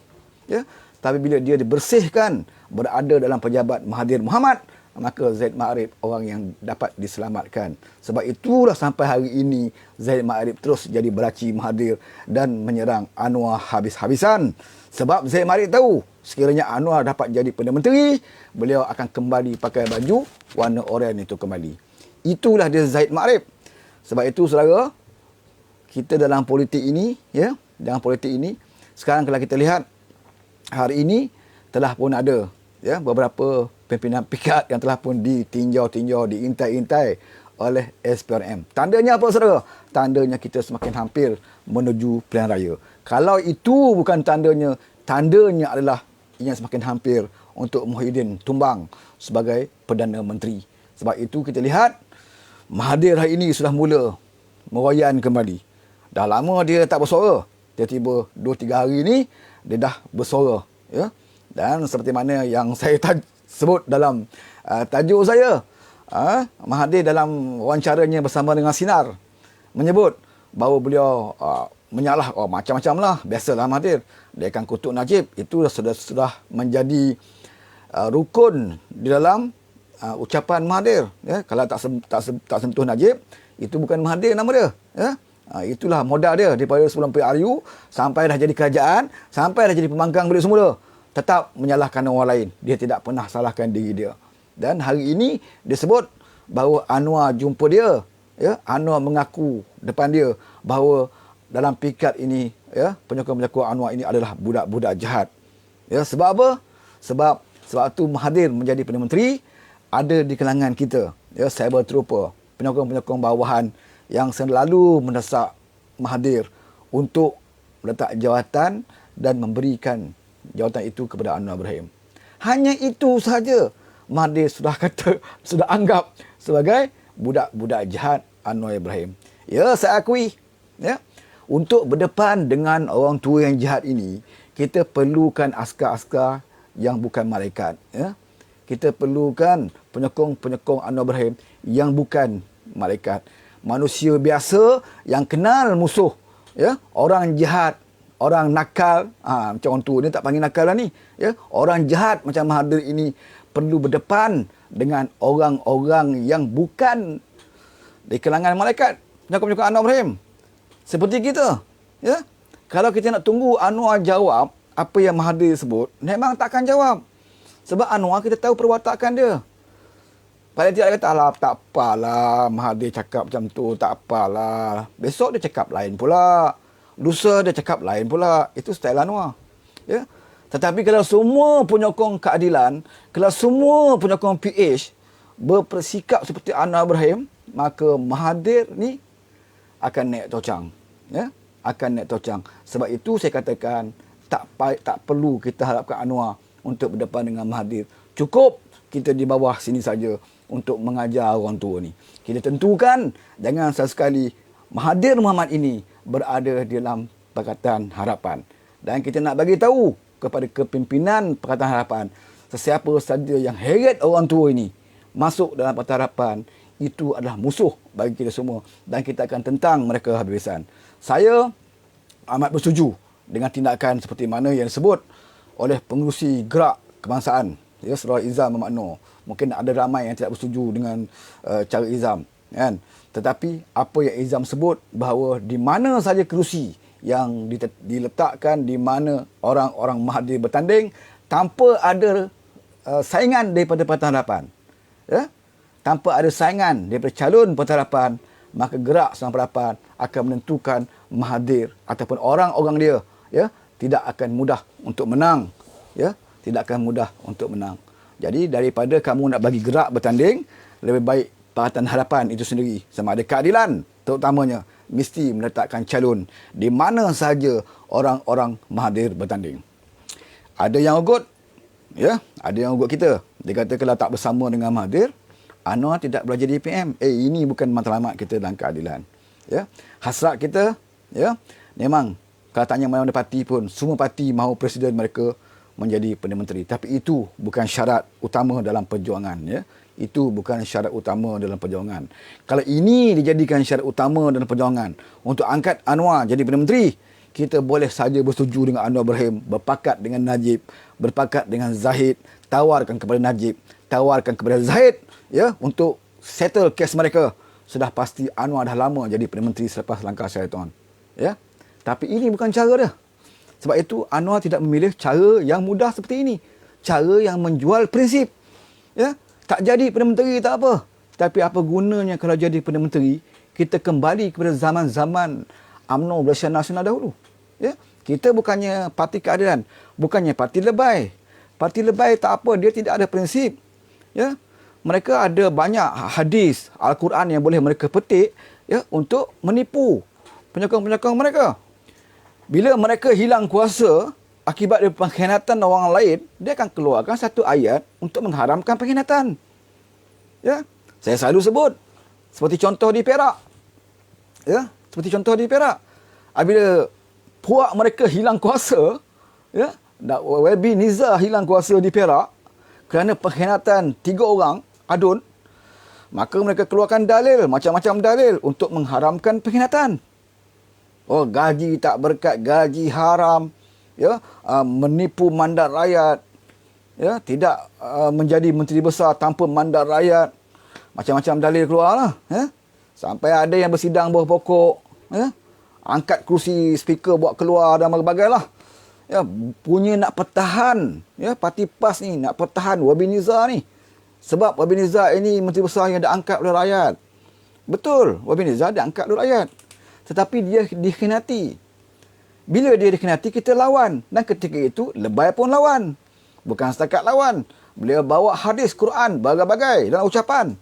Tapi bila dia dibersihkan berada dalam pejabat Mahathir Mohamad, maka Zaid Ma'arif orang yang dapat diselamatkan. Sebab itulah sampai hari ini Zaid Ma'arif terus jadi beraci Mahathir dan menyerang Anwar habis-habisan. Sebab Zaid Ma'arif tahu sekiranya Anwar dapat jadi Perdana Menteri, beliau akan kembali pakai baju warna oranye itu kembali. Itulah dia Zaid Ma'arif. Sebab itu saudara, kita dalam politik ini, dalam politik ini, sekarang kalau kita lihat hari ini telah pun ada beberapa pimpinan pikat yang telah pun ditinjau-tinjau, diintai-intai oleh SPRM. Tandanya apa saudara? Tandanya kita semakin hampir menuju pilihan raya. Kalau itu bukan tandanya, tandanya adalah ia semakin hampir untuk Muhyiddin tumbang sebagai Perdana Menteri. Sebab itu kita lihat Mahathir hari ini sudah mula meroyan kembali. Dah lama dia tak bersuara. Tiba-tiba 2-3 hari ini dia dah bersuara. Dan seperti mana yang saya sebut dalam tajuk saya, Mahathir dalam wawancaranya bersama dengan Sinar menyebut bahawa beliau menyalah macam-macam lah. Biasalah Mahathir. Dia akan kutuk Najib. Itu sudah menjadi rukun di dalam ucapan Mahathir. Kalau tak sentuh Najib, itu bukan Mahathir nama dia. Itulah modal dia daripada sebelum PRU sampai dah jadi kerajaan, sampai dah jadi pembangkang balik semula. Tetap menyalahkan orang lain. Dia tidak pernah salahkan diri dia. Dan hari ini dia sebut bahawa Anwar jumpa dia. Anwar mengaku depan dia bahawa dalam pikat ini, penyokong-penyokong Anwar ini adalah budak-budak jahat. Sebab apa? Sebab tu Mahathir menjadi Perdana Menteri, ada di kalangan kita, cyber trooper, penyokong-penyokong bawahan yang selalu mendesak Mahathir untuk meletak jawatan dan memberikan jawatan itu kepada Anwar Ibrahim. Hanya itu sahaja Mahathir sudah kata, sudah anggap sebagai budak-budak jahat Anwar Ibrahim. Ya, saya akui. Ya, untuk berdepan dengan orang tua yang jahat ini, kita perlukan askar-askar yang bukan malaikat. Ya. Kita perlukan penyokong-penyokong Anwar Ibrahim yang bukan malaikat. Manusia biasa yang kenal musuh. Ya. Orang jahat, orang nakal. Macam orang tua ni tak panggil nakal lah ni. Ya. Orang jahat macam Mahathir ini perlu berdepan dengan orang-orang yang bukan di kalangan malaikat. Penyokong-penyokong Anwar Ibrahim. Seperti kita. Ya? Kalau kita nak tunggu Anwar jawab apa yang Mahathir sebut, memang takkan jawab. Sebab Anwar kita tahu perwatakan dia. Paling tidak dia kata, alah tak apalah Mahathir cakap macam tu, tak apalah. Besok dia cakap lain pula. Lusa dia cakap lain pula. Itu style Anwar. Ya? Tetapi kalau semua penyokong keadilan, kalau semua penyokong PH bersikap seperti Anwar Ibrahim, maka Mahathir ni akan naik tocang. Ya? Akan naik tocang. Sebab itu saya katakan tak perlu kita harapkan Anwar untuk berdepan dengan Mahathir. Cukup kita di bawah sini saja untuk mengajar orang tua ni. Kita tentukan jangan sekali Mahathir Mohamad ini berada dalam Pakatan Harapan. Dan kita nak bagi tahu kepada kepimpinan Pakatan Harapan, sesiapa saja yang heret orang tua ini masuk dalam Pakatan Harapan, itu adalah musuh bagi kita semua dan kita akan tentang mereka habis-habisan. Saya amat bersetuju dengan tindakan seperti mana yang disebut oleh pengerusi gerak kebangsaan, ya, Saudara Izam Muhammad Noor. Mungkin ada ramai yang tidak bersetuju dengan cara Izam, kan? Tetapi apa yang Izam sebut bahawa di mana saja kerusi yang diletakkan di mana orang-orang Mahathir bertanding tanpa ada saingan daripada Pakatan Harapan, ya, tanpa ada saingan daripada calon Pakatan Harapan, maka gerak Senaman Harapan akan menentukan Mahathir ataupun orang-orang dia, ya, tidak akan mudah untuk menang, ya, tidak akan mudah untuk menang. Jadi daripada kamu nak bagi gerak bertanding, lebih baik Pakatan Harapan itu sendiri sama ada keadilan terutamanya mesti meletakkan calon di mana sahaja orang-orang Mahathir bertanding. Ada yang ugut, ya, ada yang ugut kita. Dia kata kalau tak bersama dengan Mahathir, Anwar tidak boleh jadi PM. Ini bukan matlamat kita dalam keadilan. Ya. Hasrat kita, ya, memang kalau tanya mana-mana parti pun, semua parti mahu presiden mereka menjadi Perdana Menteri. Tapi itu bukan syarat utama dalam perjuangan. Ya. Itu bukan syarat utama dalam perjuangan. Kalau ini dijadikan syarat utama dalam perjuangan untuk angkat Anwar jadi Perdana Menteri, kita boleh saja bersetuju dengan Anwar Ibrahim, berpakat dengan Najib, berpakat dengan Zahid, tawarkan kepada Najib, tawarkan kepada Zahid, ya, untuk settle kes mereka. Sudah pasti Anwar dah lama jadi Perdana Menteri selepas langkah Syaitan. Ya. Tapi ini bukan cara dia. Sebab itu Anwar tidak memilih cara yang mudah seperti ini. Cara yang menjual prinsip. Ya. Tak jadi Perdana Menteri tak apa. Tapi apa gunanya kalau jadi Perdana Menteri, kita kembali kepada zaman-zaman UMNO Barisan Nasional dahulu. Ya. Kita bukannya parti keadilan, bukannya parti lebay. Parti lebay tak apa, dia tidak ada prinsip. Ya. Mereka ada banyak hadis Al-Quran yang boleh mereka petik, ya, untuk menipu penyokong-penyokong mereka. Bila mereka hilang kuasa akibat dari pengkhianatan orang lain, dia akan keluarkan satu ayat untuk mengharamkan pengkhianatan. Ya, saya selalu sebut seperti contoh di Perak. Ya, seperti contoh di Perak. Apabila puak mereka hilang kuasa, ya, Wabi Nizar hilang kuasa di Perak kerana pengkhianatan 3 orang adun, maka mereka keluarkan dalil, macam-macam dalil untuk mengharamkan pengkhianatan. Oh, gaji tak berkat, gaji haram, ya, menipu mandat rakyat, ya, tidak menjadi menteri besar tanpa mandat rakyat. Macam-macam dalil keluarlah, ya. Sampai ada yang bersidang bawah pokok, ya. Angkat kerusi speaker buat keluar dan berbagai-bagailah. Ya, punya nak pertahan, ya, parti PAS ni nak pertahan Wabi Nizar ni. Sebab Wabi Nizar ini menteri besar yang diangkat oleh rakyat. Betul, Wabi Nizar diangkat oleh rakyat. Tetapi dia dikhianati. Bila dia dikhianati, kita lawan. Dan ketika itu, lebay pun lawan. Bukan setakat lawan. Beliau bawa hadis Quran, bagai-bagai dalam ucapan.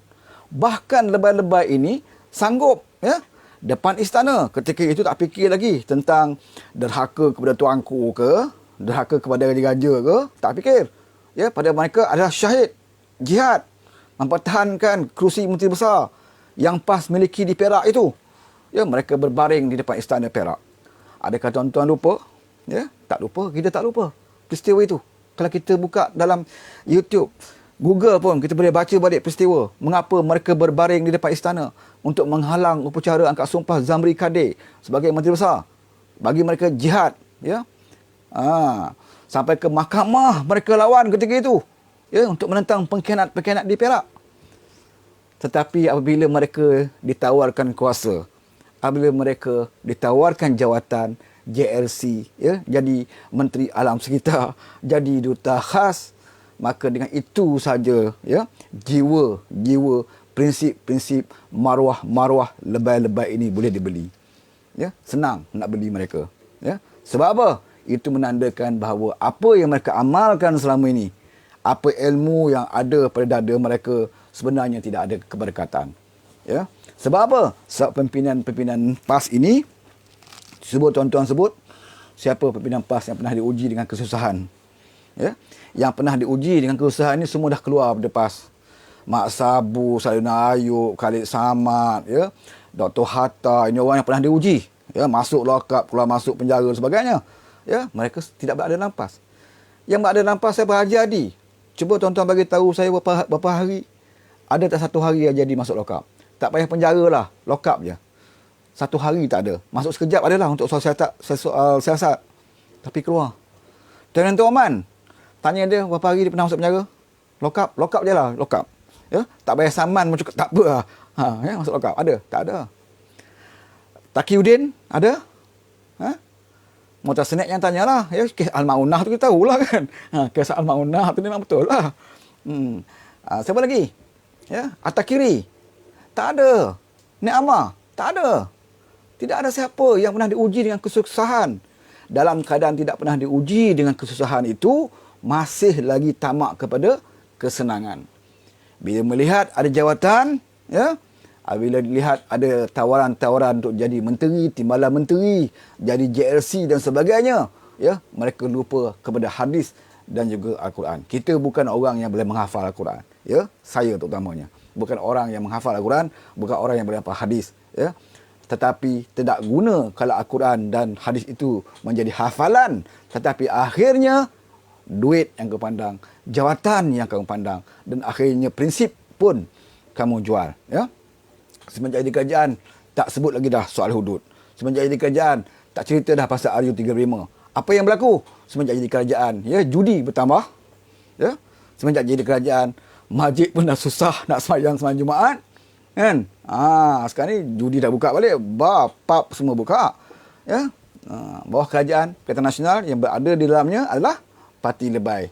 Bahkan lebay-lebay ini sanggup, ya, depan istana. Ketika itu tak fikir lagi tentang derhaka kepada tuanku ke, derhaka kepada raja-raja ke, tak fikir. Ya, pada mereka adalah syahid, jihad, mempertahankan kerusi menteri besar yang PAS miliki di Perak itu. Ya, mereka berbaring di depan istana Perak. Adakah tuan-tuan lupa? Ya, tak lupa, kita tak lupa peristiwa itu. Kalau kita buka dalam YouTube, Google pun kita boleh baca balik peristiwa mengapa mereka berbaring di depan istana untuk menghalang upacara angkat sumpah Zamri Kadir sebagai menteri besar. Bagi mereka jihad, ya. Sampai ke mahkamah mereka lawan ketika itu, ya, untuk menentang pengkhianat-pengkhianat di Perak. Tetapi apabila mereka ditawarkan kuasa, apabila mereka ditawarkan jawatan JLC, ya, jadi Menteri Alam Sekitar, jadi duta khas, maka dengan itu saja, ya, jiwa prinsip-prinsip maruah lebay-lebay ini boleh dibeli. Ya, senang nak beli mereka. Ya, sebab apa? Itu menandakan bahawa apa yang mereka amalkan selama ini, apa ilmu yang ada pada dada mereka, sebenarnya tidak ada keberkatan. Ya, sebab apa? Sebab pimpinan PAS ini, tuan-tuan sebut, siapa pimpinan PAS yang pernah diuji dengan kesusahan? Ya, yang pernah diuji dengan kesusahan ini semua dah keluar daripada PAS. Mak Sabu, Salina Ayub, Khalid Samad, ya, Dr. Hatta, ini orang yang pernah diuji, ya, masuk lokap, keluar masuk penjara dan sebagainya. Ya, mereka tidak berada dalam PAS. Yang berada dalam PAS saya Haji Adi. Cuba tuan-tuan bagi tahu saya berapa hari, ada tak satu hari Haji Adi masuk lokap? Tak payah penjara lah, lokap je. Satu hari tak ada. Masuk sekejap adalah untuk soal siasat. Tapi keluar. Tuan Oman, tanya dia berapa hari dia pernah masuk penjara? Lokap je lah, lokap. Ya, tak bayar saman pun cukup, tak apa lah. Ya, masuk lokap. Ada? Tak ada. Taqiyuddin? Ada? Mutasenet yang tanyalah. Ya, kes Al-Ma'unah tu kita tahulah kan. Kes Al-Ma'unah tu memang betul lah. Siapa lagi? Ya, At-Takiri? Tak ada. Ni'amah? Tak ada. Tidak ada siapa yang pernah diuji dengan kesusahan. Dalam keadaan tidak pernah diuji dengan kesusahan itu, masih lagi tamak kepada kesenangan. Bila melihat ada jawatan, ya, bila dilihat ada tawaran-tawaran untuk jadi menteri, timbalan menteri, jadi JLC dan sebagainya, ya, mereka lupa kepada hadis dan juga Al-Quran. Kita bukan orang yang boleh menghafal Al-Quran, ya, saya terutamanya. Bukan orang yang menghafal Al-Quran, bukan orang yang boleh hafal hadis, ya. Tetapi tidak guna kalau Al-Quran dan hadis itu menjadi hafalan, tetapi akhirnya duit yang kamu pandang, jawatan yang kamu pandang, dan akhirnya prinsip pun kamu jual. Ya? Semenjak jadi kerajaan, tak sebut lagi dah soal hudud. Semenjak jadi kerajaan, tak cerita dah pasal RU35. Apa yang berlaku? Semenjak jadi kerajaan, ya, judi bertambah. Ya? Semenjak jadi kerajaan, masjid pun dah susah nak sembahyang Jumaat. Kan? Sekarang ni judi dah buka balik. Bar, pub semua buka. Ya? Bawah kerajaan Perkhidmatan Nasional yang berada di dalamnya adalah parti lebay.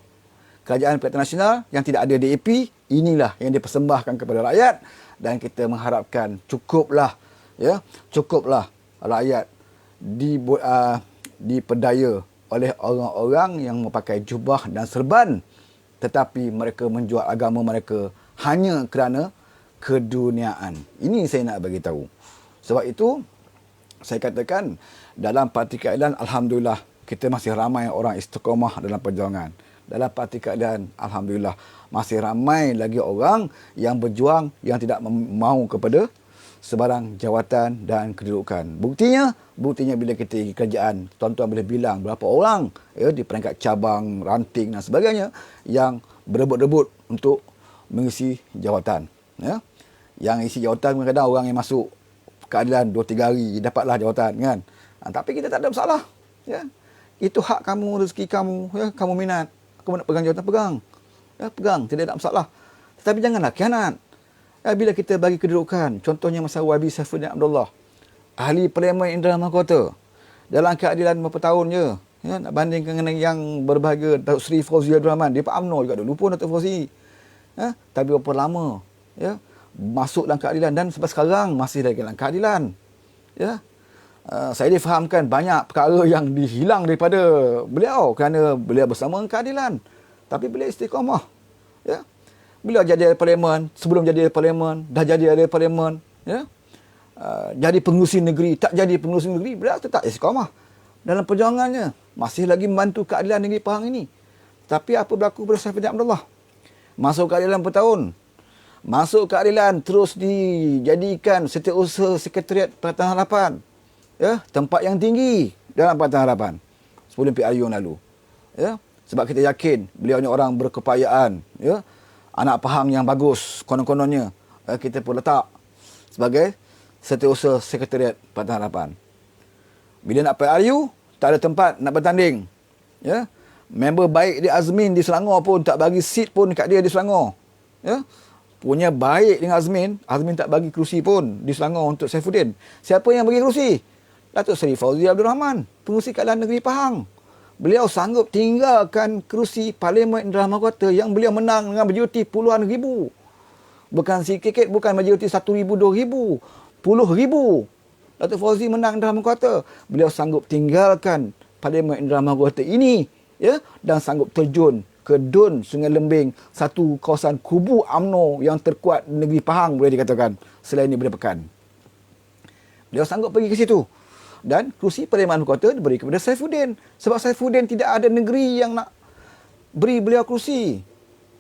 Kerajaan Perkhidmatan Nasional yang tidak ada DAP, inilah yang dipersembahkan kepada rakyat, dan kita mengharapkan cukuplah, ya, cukuplah rakyat diperdaya oleh orang-orang yang memakai jubah dan serban, tetapi mereka menjual agama mereka hanya kerana keduniaan. Ini saya nak bagi tahu. Sebab itu saya katakan dalam parti keadilan, alhamdulillah, kita masih ramai orang istiqamah dalam perjuangan. Dalam parti keadilan, alhamdulillah, masih ramai lagi orang yang berjuang, yang tidak mahu kepada sebarang jawatan dan kedudukan. Buktinya bila kita pergi kerajaan, tuan-tuan boleh bilang berapa orang, ya, di peringkat cabang, ranting dan sebagainya yang berebut-rebut untuk mengisi jawatan. Ya. Yang isi jawatan kadang-kadang orang yang masuk keadilan 2-3 hari dapatlah jawatan, kan. Tapi kita tak ada masalah. Ya. Itu hak kamu, rezeki kamu, ya, kamu minat. Kamu nak pegang jawatan, pegang. Ya, pegang, tidak ada masalah. Tetapi janganlah khianat. Ya, bila kita bagi kedudukan, contohnya masa YB Saifuddin Abdullah, ahli Parlimen Indra Mahkota, dalam keadilan berapa tahun je, ya, nak bandingkan dengan yang berbahagia Datuk Seri Fauzi Abdul Rahman, dia Pak UMNO juga dulu pun Datuk Fauzi. Ya, tapi berapa lama, ya, masuk dalam keadilan dan sampai sekarang masih lagi dalam keadilan. Ya. Saya difahamkan banyak perkara yang dihilang daripada beliau kerana beliau bersama keadilan. Tapi beliau istiqamah. Ya. Beliau jadi ahli parlimen, sebelum jadi ahli parlimen, dah jadi ahli parlimen, ya. Jadi pengerusi negeri, tak jadi pengerusi negeri, beliau tetap istiqamah dalam perjuangannya. masih lagi membantu keadilan negeri Pahang ini. Tapi apa berlaku pada Saifuddin Abdullah? Masuk keadilan bertahun. Masuk keadilan terus dijadikan setiausaha Sekretariat Pakatan Harapan. Ya, tempat yang tinggi dalam Pakatan Harapan sebelum PRU yang lalu. Ya, sebab kita yakin beliau ni orang berkepayaan, ya. Anak Pahang yang bagus konon-kononnya. Kita pun letak sebagai setiausaha Sekretariat Pakatan Harapan. Bila nak PRU, tak ada tempat nak bertanding. Ya. Member baik dia Azmin di Selangor pun tak bagi seat pun kat dia di Selangor. Ya. Punya baik dengan Azmin, Azmin tak bagi kerusi pun di Selangor untuk Saifuddin. Siapa yang bagi kerusi? Datuk Seri Fauzi Abdul Rahman, Pengerusi Keadilan Negeri Pahang. Beliau sanggup tinggalkan kerusi Parlimen Indra Mahkota yang beliau menang dengan majoriti puluhan ribu. Bukan sikit-sikit, bukan majoriti 1,000, 2,000, puluh ribu. Datuk Fauzi menang Indra Mahkota. Beliau sanggup tinggalkan Parlimen Indra Mahkota ini, ya, dan sanggup terjun ke Dun Sungai Lembing, satu kawasan kubu UMNO yang terkuat di negeri Pahang boleh dikatakan selain Diberi Pekan. Beliau sanggup pergi ke situ. Dan kerusi Parlimen Mahkota diberi kepada Saifuddin. Sebab Saifuddin tidak ada negeri yang nak beri beliau kerusi.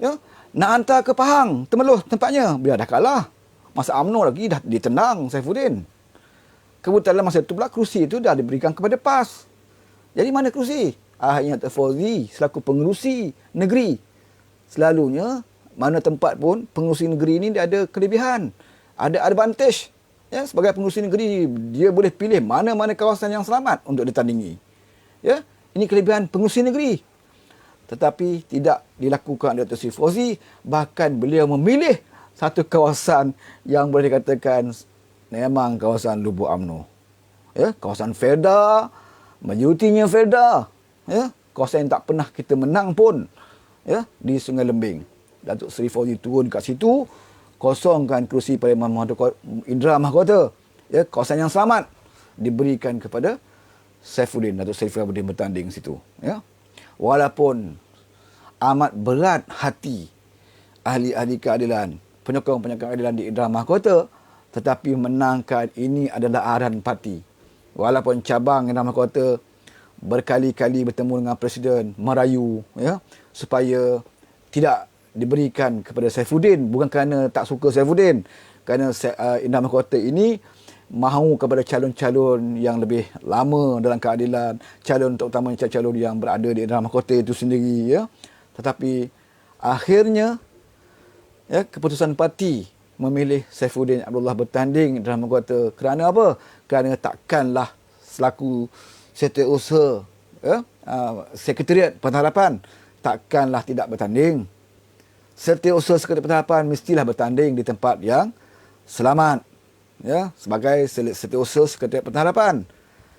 Ya? Nak hantar ke Pahang, Temeloh tempatnya. Beliau dah kalah. Masa UMNO lagi dah ditendang Saifuddin. Kebetulan masa itu pula kerusi itu dah diberikan kepada PAS. Jadi mana kerusi? Akhirnya Datuk Fauzi selaku pengerusi negeri. Selalunya mana tempat pun pengerusi negeri ini dia ada kelebihan. Ada advantage. Ya, sebagai pengerusi negeri dia boleh pilih mana-mana kawasan yang selamat untuk ditandingi. Ya, ini kelebihan pengerusi negeri. Tetapi tidak dilakukan oleh Datuk Seri Fauzi, bahkan beliau memilih satu kawasan yang boleh dikatakan memang kawasan Lubuk UMNO. Ya, kawasan Felda, majoritinya Felda. Ya, kawasan yang tak pernah kita menang pun, ya, di Sungai Lembing. Datuk Seri Fauzi turun kat situ, kosongkan kerusi Parlimen Indra Mahkota. Ya, kawasan yang selamat diberikan kepada Saifuddin. Datuk Seri Fauzi bertanding situ. Ya. Walaupun amat berat hati ahli-ahli keadilan, penyokong-penyokong keadilan di Indra Mahkota, tetapi menangkan ini adalah arahan parti. Walaupun cabang Indra Mahkota berkali-kali bertemu dengan Presiden merayu, ya, supaya tidak diberikan kepada Saifuddin, bukan kerana tak suka Saifuddin, kerana Indra Mahkota ini mahu kepada calon-calon yang lebih lama dalam keadilan, calon terutamanya calon yang berada di Indra Mahkota itu sendiri, ya. Tetapi akhirnya, ya, keputusan parti memilih Saifuddin Abdullah bertanding Indra Mahkota. Kerana apa? Kerana takkanlah selaku setiausaha, ya, Sekretariat Pakatan Harapan takkanlah tidak bertanding. Setiausaha Sekretariat Pakatan Harapan mestilah bertanding di tempat yang selamat, ya, sebagai setiausaha Sekretariat Pakatan Harapan.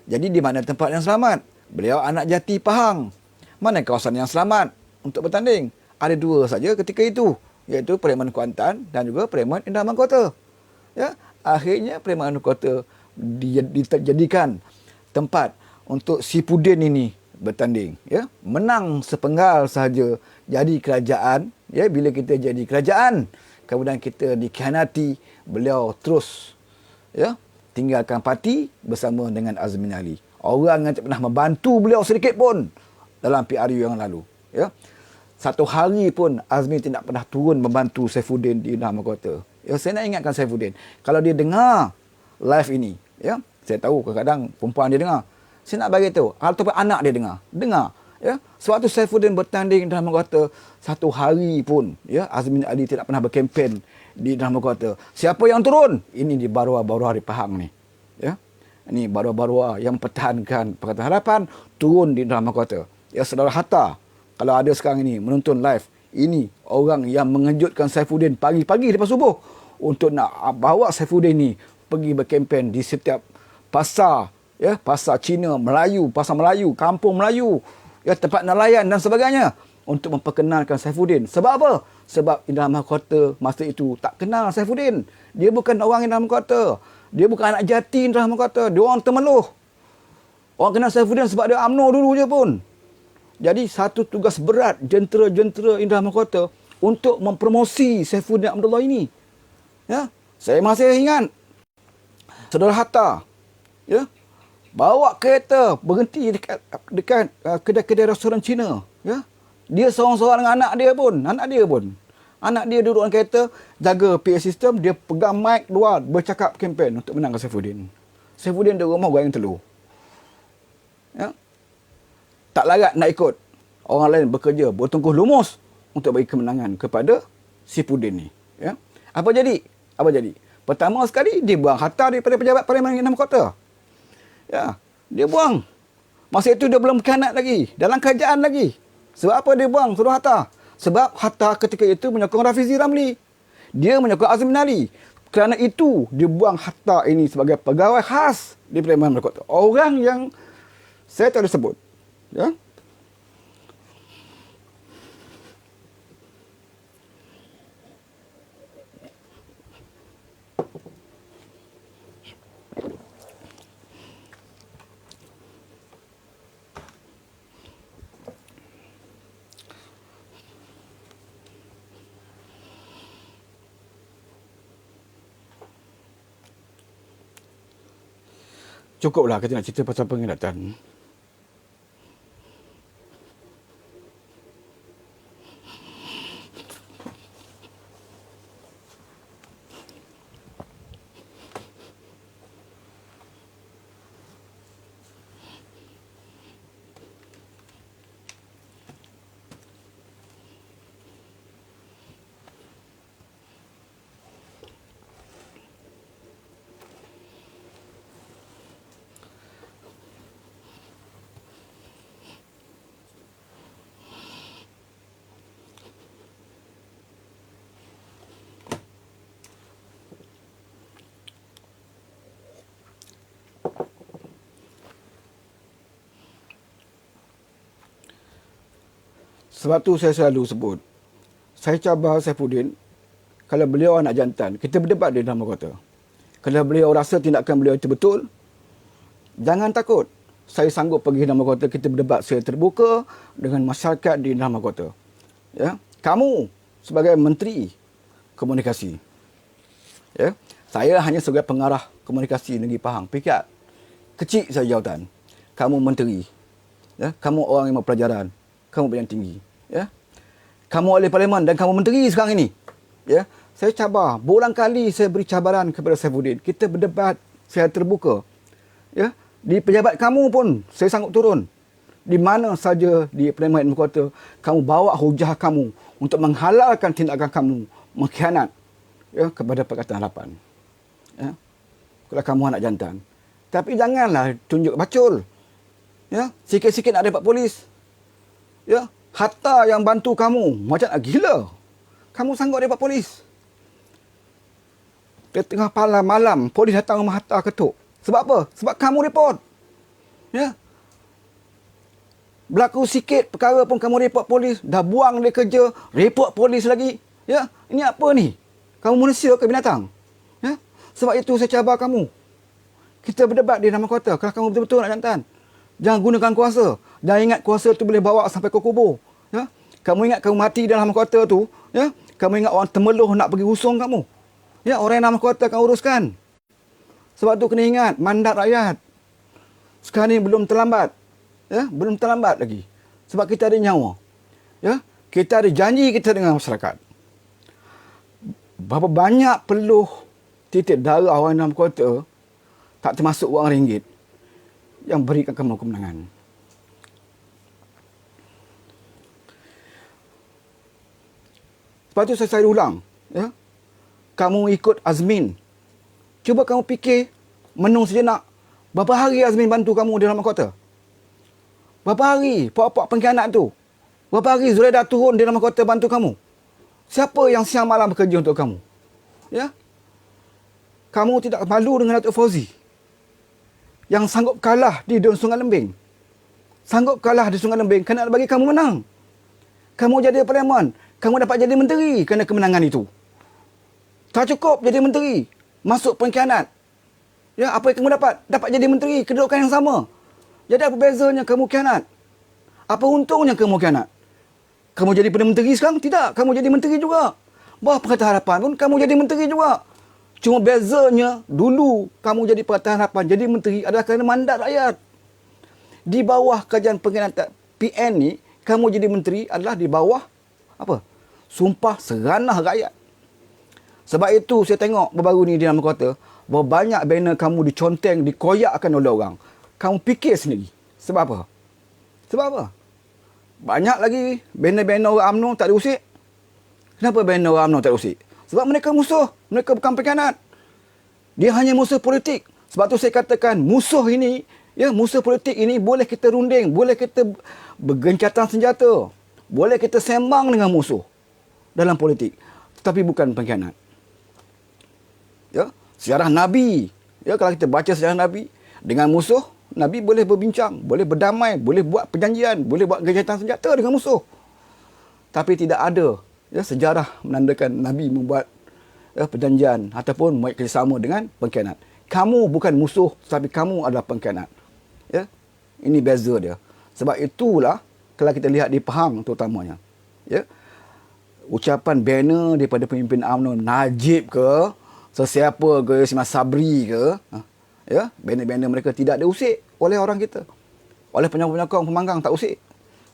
Jadi di mana tempat yang selamat? Beliau anak jati Pahang. Mana kawasan yang selamat untuk bertanding? Ada dua saja ketika itu, iaitu Parlimen Kuantan dan juga Parlimen Indra Mahkota. Ya, akhirnya Parlimen Mahkota dijadikan tempat untuk Saifuddin ini bertanding, ya. Menang sepenggal sahaja jadi kerajaan, ya. Bila kita jadi kerajaan, kemudian kita dikhianati, beliau terus, ya, tinggalkan parti bersama dengan Azmin Ali. Orang yang tak pernah membantu beliau sedikit pun dalam PRU yang lalu, ya. Satu hari pun Azmin tidak pernah turun membantu Saifuddin di Indra Mahkota. Ya, saya nak ingatkan Saifuddin, kalau dia dengar live ini, ya, saya tahu kadang-kadang perempuan dia dengar. Saya nak bagi tahu, ataupun anak dia dengar, ya. Sebab tu Saifuddin bertanding Indra Mahkota satu hari pun, ya, Azmin Ali tidak pernah berkempen di Indra Mahkota. Siapa yang turun? Ini di Barua-Barua di Pahang ni, ya. Ini Barua-Barua yang mempertahankan Pakatan Harapan turun di Indra Mahkota. Ya, Saudara Hatta, kalau ada sekarang ini menonton live, ini orang yang mengejutkan Saifuddin pagi-pagi lepas subuh untuk nak bawa Saifuddin ni pergi berkempen di setiap pasar, ya, pasar Cina, Melayu, pasar Melayu, kampung Melayu, ya, tempat nelayan dan sebagainya, untuk memperkenalkan Saifuddin. Sebab apa? Sebab Indra Mahkota masa itu tak kenal Saifuddin. Dia bukan orang Indra Mahkota. Dia bukan anak jati Indra Mahkota. Dia orang Temeloh. Orang kenal Saifuddin sebab dia UMNO dulu je pun. Jadi satu tugas berat jentera-jentera Indra Mahkota untuk mempromosi Saifuddin Abdullah ini. Ya, saya masih ingat Saudara Hatta, ya, Bawa kereta berhenti dekat kedai-kedai restoran Cina, ya. Dia seorang-seorang dengan anak dia duduk dalam kereta, jaga PA system, dia pegang mic luar bercakap kempen untuk menangkan Saifuddin. Saifuddin di rumah goreng telur. Ya. Tak larat nak ikut orang lain bekerja bertungkus lumus untuk bagi kemenangan kepada Saifuddin ni, ya. Apa jadi? Pertama sekali dia buang harta daripada pejabat Parlimen Negeri Mahkota. Ya, dia buang. Masa itu dia belum berkhianat lagi, dalam kerajaan lagi. Sebab apa dia buang seluruh harta? Sebab harta ketika itu menyokong Rafizi Ramli. Dia menyokong Azmin Ali. Kerana itu, dia buang harta ini sebagai pegawai khas di Parlimen Mahkota. Orang yang saya tak ada sebut. Ya. Cukuplah kita nak cerita pasal pengkhianatan. Sebab tu saya selalu sebut, saya cabar Saifuddin, kalau beliau anak jantan, kita berdebat di dalam kota. Kalau beliau rasa tindakan beliau itu betul, jangan takut. Saya sanggup pergi dalam kota, kita berdebat secara terbuka dengan masyarakat di dalam kota. Ya, kamu sebagai menteri komunikasi, ya, saya hanya sebagai pengarah komunikasi negeri Pahang. Fikir kecil saja jawatan. Kamu menteri, ya, kamu orang yang berpelajaran, kamu berjaya tinggi, ya. Kamu ahli parlimen dan kamu menteri sekarang ini. Ya, saya cabar, berulang kali saya beri cabaran kepada Saifuddin. Kita berdebat secara terbuka. Ya, di pejabat kamu pun saya sanggup turun. Di mana saja di Parlimen Ibu Kota, kamu bawa hujah kamu untuk menghalalkan tindakan kamu mengkhianat, ya, kepada Pakatan Harapan. Ya. Kalau kamu anak jantan. Tapi janganlah tunjuk bacul. Ya, sikit-sikit nak dapat polis. Ya, harta yang bantu kamu macam nak gila. Kamu sanggup dapat polis. Di tengah malam, polis datang rumah harta ketuk. Sebab apa? Sebab kamu report. Ya. Berlaku sikit perkara pun kamu report polis, dah buang dia kerja, report polis lagi. Ya, ini apa ni? Kamu manusia ke binatang? Ya. Sebab itu saya cabar kamu. Kita berdebat di dalam kota. Kalau kamu betul-betul nak jantan, jangan gunakan kuasa. Jangan ingat kuasa tu boleh bawa sampai ke kubur. Ya. Kamu ingat kamu mati dalam kota tu, ya. Kamu ingat orang temeluh nak pergi usung kamu. Ya, orang yang dalam kota akan uruskan. Sebab tu kena ingat mandat rakyat. Sekarang ni belum terlambat. Ya, belum terlambat lagi. Sebab kita ada nyawa. Ya, kita ada janji kita dengan masyarakat. Berapa banyak peluh titik darah orang dalam kota, tak termasuk wang ringgit, yang berikan kamu kemenangan. Lepas tu saya ulang, ya. Kamu ikut Azmin. Cuba kamu fikir, menung sejenak, berapa hari Azmin bantu kamu di dalam kota? Berapa hari puak-puak pengkhianat tu? Berapa hari Zuraidah turun di dalam kota bantu kamu? Siapa yang siang malam bekerja untuk kamu? Ya? Kamu tidak malu dengan Datuk Fauzi yang sanggup kalah di Sungai Lembing. Sanggup kalah di Sungai Lembing kerana nak bagi kamu menang. Kamu jadi parlimen, kamu dapat jadi menteri kerana kemenangan itu. Tak cukup jadi menteri, masuk pengkhianat. Ya, apa yang kamu dapat? Dapat jadi menteri, kedudukan yang sama. Jadi apa bezanya kamu khianat? Apa untungnya kamu khianat? Kamu jadi Perdana Menteri sekarang? Tidak, kamu jadi menteri juga. Bawah Pakatan Harapan pun kamu jadi menteri juga. Cuma bezanya, dulu kamu jadi Pakatan Harapan, jadi menteri adalah kerana mandat rakyat. Di bawah kajian pengkhianatan PN ni, kamu jadi menteri adalah di bawah apa? Sumpah seranah rakyat. Sebab itu saya tengok baru-baru ni di dalam kota, bahawa banyak banner kamu diconteng, dikoyakkan oleh orang. Kamu fikir sendiri. Sebab apa? Sebab apa? Banyak lagi banner-banner orang UMNO tak diusik. Kenapa banner orang UMNO tak diusik? Sebab mereka musuh. Mereka bukan pengkhianat. Dia hanya musuh politik. Sebab tu saya katakan musuh ini, ya, musuh politik ini boleh kita runding, boleh kita bergencatan senjata, boleh kita sembang dengan musuh dalam politik, tetapi bukan pengkhianat. Ya, sejarah Nabi, ya, kalau kita baca sejarah Nabi, dengan musuh Nabi boleh berbincang, boleh berdamai, boleh buat perjanjian, boleh buat gencatan senjata dengan musuh. Tapi tidak ada, ya, sejarah menandakan Nabi membuat, ya, perjanjian ataupun membuat kerjasama dengan pengkhianat. Kamu bukan musuh, tapi kamu adalah pengkhianat. Ya, ini beza dia. Sebab itulah kalau kita lihat di Pahang terutamanya, ya, ucapan banner daripada pemimpin UMNO, Najib ke, sesiapa ke, Ismail Sabri ke, ya, banner-banner mereka tidak diusik oleh orang kita, oleh penyokong-penyokong pemanggang tak usik.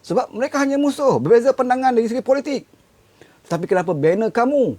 Sebab mereka hanya musuh, berbeza pandangan dari segi politik. Tapi kenapa banner kamu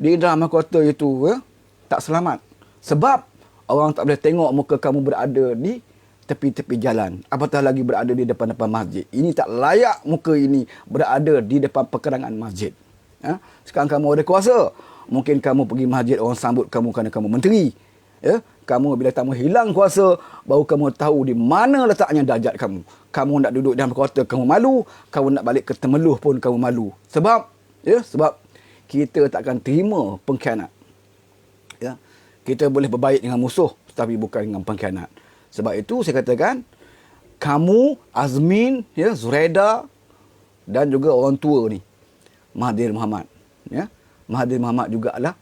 di Indra Mahkota itu, ya, tak selamat? Sebab orang tak boleh tengok muka kamu berada di tepi-tepi jalan, apatah lagi berada di depan-depan masjid. Ini tak layak muka ini berada di depan perkerangan masjid. Ya? Sekarang kamu ada kuasa, mungkin kamu pergi masjid, orang sambut kamu kerana kamu menteri. Ya? Kamu bila kamu hilang kuasa, baru kamu tahu di mana letaknya darjat kamu. Kamu nak duduk dalam kota, kamu malu. Kamu nak balik ke Temeloh pun kamu malu. Sebab, ya, sebab kita takkan terima pengkhianat. Ya? Kita boleh berbaik dengan musuh, tetapi bukan dengan pengkhianat. Sebab itu saya katakan, kamu, Azmin, ya, Zuraida dan juga orang tua ni, Mahathir Mohamad. Ya? Mahathir Mohamad juga adalah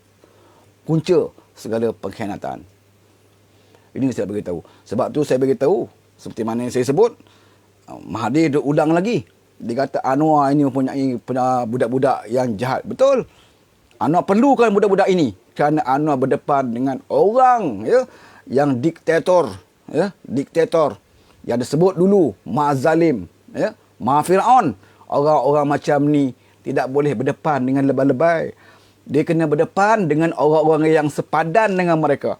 punca segala pengkhianatan. Ini saya beritahu. Sebab tu saya beritahu, seperti mana yang saya sebut, Mahathir dia ulang lagi. Dia kata Anwar ini mempunyai budak-budak yang jahat. Betul. Anwar perlukan budak-budak ini. Kerana Anwar berdepan dengan orang, ya, yang diktator. Ya, diktator. Yang disebut dulu, Ma Zalim. Ya, Ma Fir'aun. Orang-orang macam ni tidak boleh berdepan dengan lebay-lebay. Dia kena berdepan dengan orang-orang yang sepadan dengan mereka.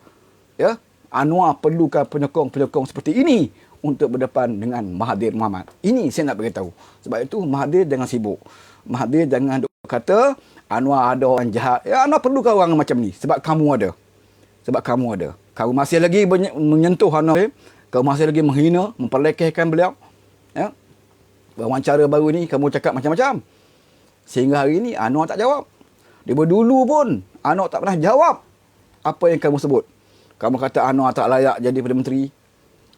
Ya, Anwar perlukan penyokong-penyokong seperti ini untuk berdepan dengan Mahathir Mohamad. Ini saya nak beritahu. Sebab itu Mahathir jangan sibuk. Mahathir jangan kata Anwar ada orang jahat. Ya, Anwar perlukan orang macam ni. Sebab kamu ada. Sebab kamu ada. Kamu masih lagi menyentuh Anwar. Kamu masih lagi menghina, memperlekehkan beliau. Ya. Wawancara baru ni kamu cakap macam-macam. Sehingga hari ini Anwar tak jawab. Daripada dulu pun Anwar tak pernah jawab apa yang kamu sebut. Kamu kata Anwar tak layak jadi Perdana Menteri.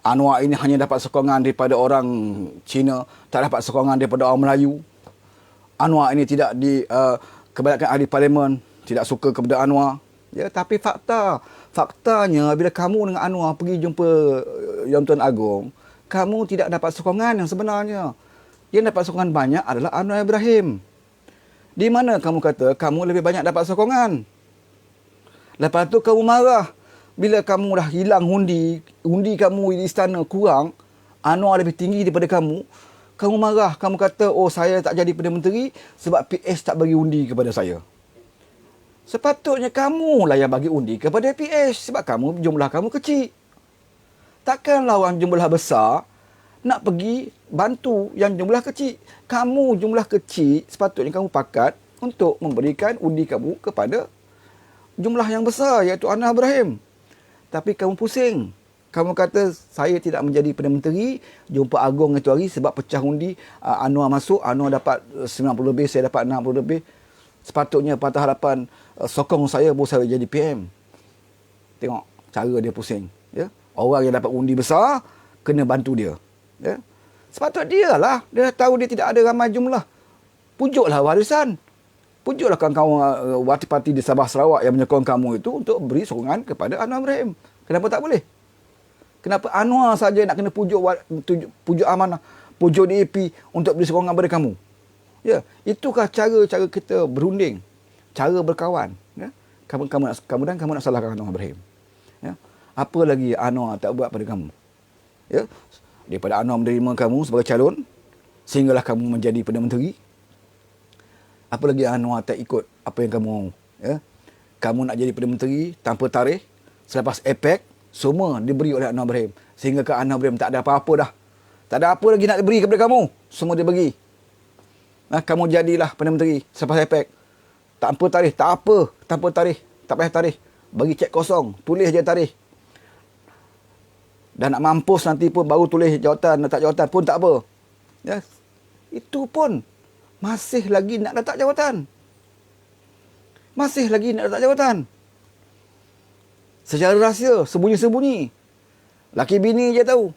Anwar ini hanya dapat sokongan daripada orang Cina, tak dapat sokongan daripada orang Melayu. Anwar ini tidak kebanyakan ahli parlimen tidak suka kepada Anwar. Ya, tapi faktanya bila kamu dengan Anwar pergi jumpa Yang Tuan Agong, kamu tidak dapat sokongan yang sebenarnya. Yang dapat sokongan banyak adalah Anwar Ibrahim. Di mana kamu kata kamu lebih banyak dapat sokongan? Lepas tu kamu marah bila kamu dah hilang undi kamu di istana kurang, Anwar lebih tinggi daripada kamu. Kamu marah, kamu kata, oh saya tak jadi Perdana Menteri sebab PS tak bagi undi kepada saya. Sepatutnya kamulah yang bagi undi kepada PS sebab jumlah kamu kecil. Takkanlah orang jumlah besar nak pergi bantu yang jumlah kecil. Kamu jumlah kecil, sepatutnya kamu pakat untuk memberikan undi kamu kepada jumlah yang besar, iaitu Anwar Ibrahim. Tapi kamu pusing. Kamu kata, saya tidak menjadi Perdana Menteri, jumpa Agong itu hari sebab pecah undi, Anwar masuk, Anwar dapat 90 lebih, saya dapat 60 lebih. Sepatutnya Patah Harapan sokong saya, baru saya jadi PM. Tengok cara dia pusing. Ya? Orang yang dapat undi besar, kena bantu dia. Ya? Sepatutnya dia lah. Dia tahu dia tidak ada ramai jumlah. Pujuklah warisan. Pujuklah kawan-kawan parti-parti di Sabah Sarawak yang menyokong kamu itu untuk beri sokongan kepada Anwar Ibrahim. Kenapa tak boleh? Kenapa Anwar saja nak kena pujuk amanah, pujuk DAP untuk beri sokongan kepada kamu? Ya, itukah cara-cara kita berunding, cara berkawan. Ya? Kamu nak salahkan Anwar Ibrahim. Ya. Apa lagi Anwar tak buat pada kamu? Ya. Daripada Anwar menerima kamu sebagai calon, sehinggalah kamu menjadi Perdana Menteri. Apa lagi Anwar tak ikut apa yang kamu mahu? Ya. Kamu nak jadi Perdana Menteri tanpa tarikh, selepas APEC, semua diberi oleh Anwar Ibrahim. Sehingga ke Anwar Ibrahim tak ada apa-apa dah. Tak ada apa lagi nak diberi kepada kamu. Semua dia bagi. Kamu jadilah Perdana Menteri selepas APEC. Tanpa tarikh, tak apa. Tanpa tarikh, tak payah tarikh. Bagi cek kosong, tulis je tarikh. Dan nak mampus nanti pun baru tulis jawatan, letak jawatan pun tak apa. Ya. Itu pun masih lagi nak letak jawatan. Masih lagi nak letak jawatan. Secara rahsia, sembunyi-sembunyi. Laki bini je tahu.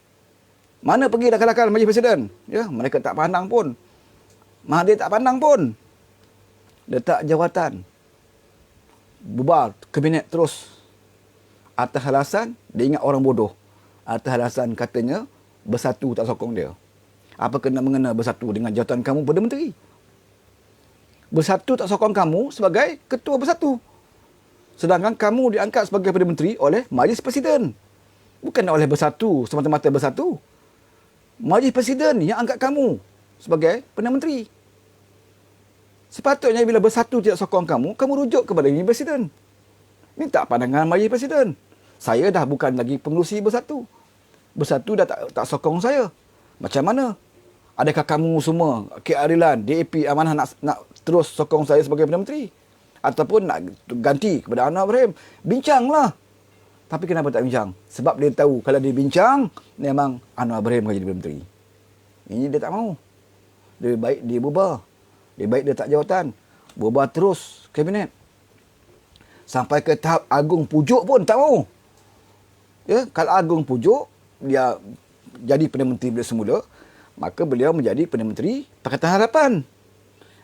Mana pergi lakal-lakal Majlis Presiden. Ya, mereka tak pandang pun. Mahathir tak pandang pun. Letak jawatan. Bubar kabinet terus. Atas alasan, dia ingat orang bodoh. Atas alasan katanya, Bersatu tak sokong dia. Apa kena-mengena Bersatu dengan jawatan kamu Perdana Menteri? Bersatu tak sokong kamu sebagai Ketua Bersatu. Sedangkan kamu diangkat sebagai Perdana Menteri oleh Majlis Presiden. Bukan oleh Bersatu, semata-mata Bersatu. Majlis Presiden yang angkat kamu sebagai Perdana Menteri. Sepatutnya bila Bersatu tidak sokong kamu, kamu rujuk kepada Majlis Presiden. Minta pandangan Majlis Presiden. Saya dah bukan lagi pengerusi Bersatu. Bersatu dah tak sokong saya. Macam mana? Adakah kamu semua, Keadilan, DAP, Amanah nak terus sokong saya sebagai Perdana Menteri? Ataupun nak ganti kepada Anwar Ibrahim? Bincanglah. Tapi kenapa tak bincang? Sebab dia tahu kalau dia bincang, memang Anwar Ibrahim akan jadi Perdana Menteri. Ini dia tak mahu. Lebih baik dia bubar. Lebih baik dia tak jawatan. Bubar terus kabinet. Sampai ke tahap Agung pujuk pun tak mahu. Ya, kalau Agung pujuk, dia jadi Perdana Menteri bila semula, maka beliau menjadi Perdana Menteri Pakatan Harapan.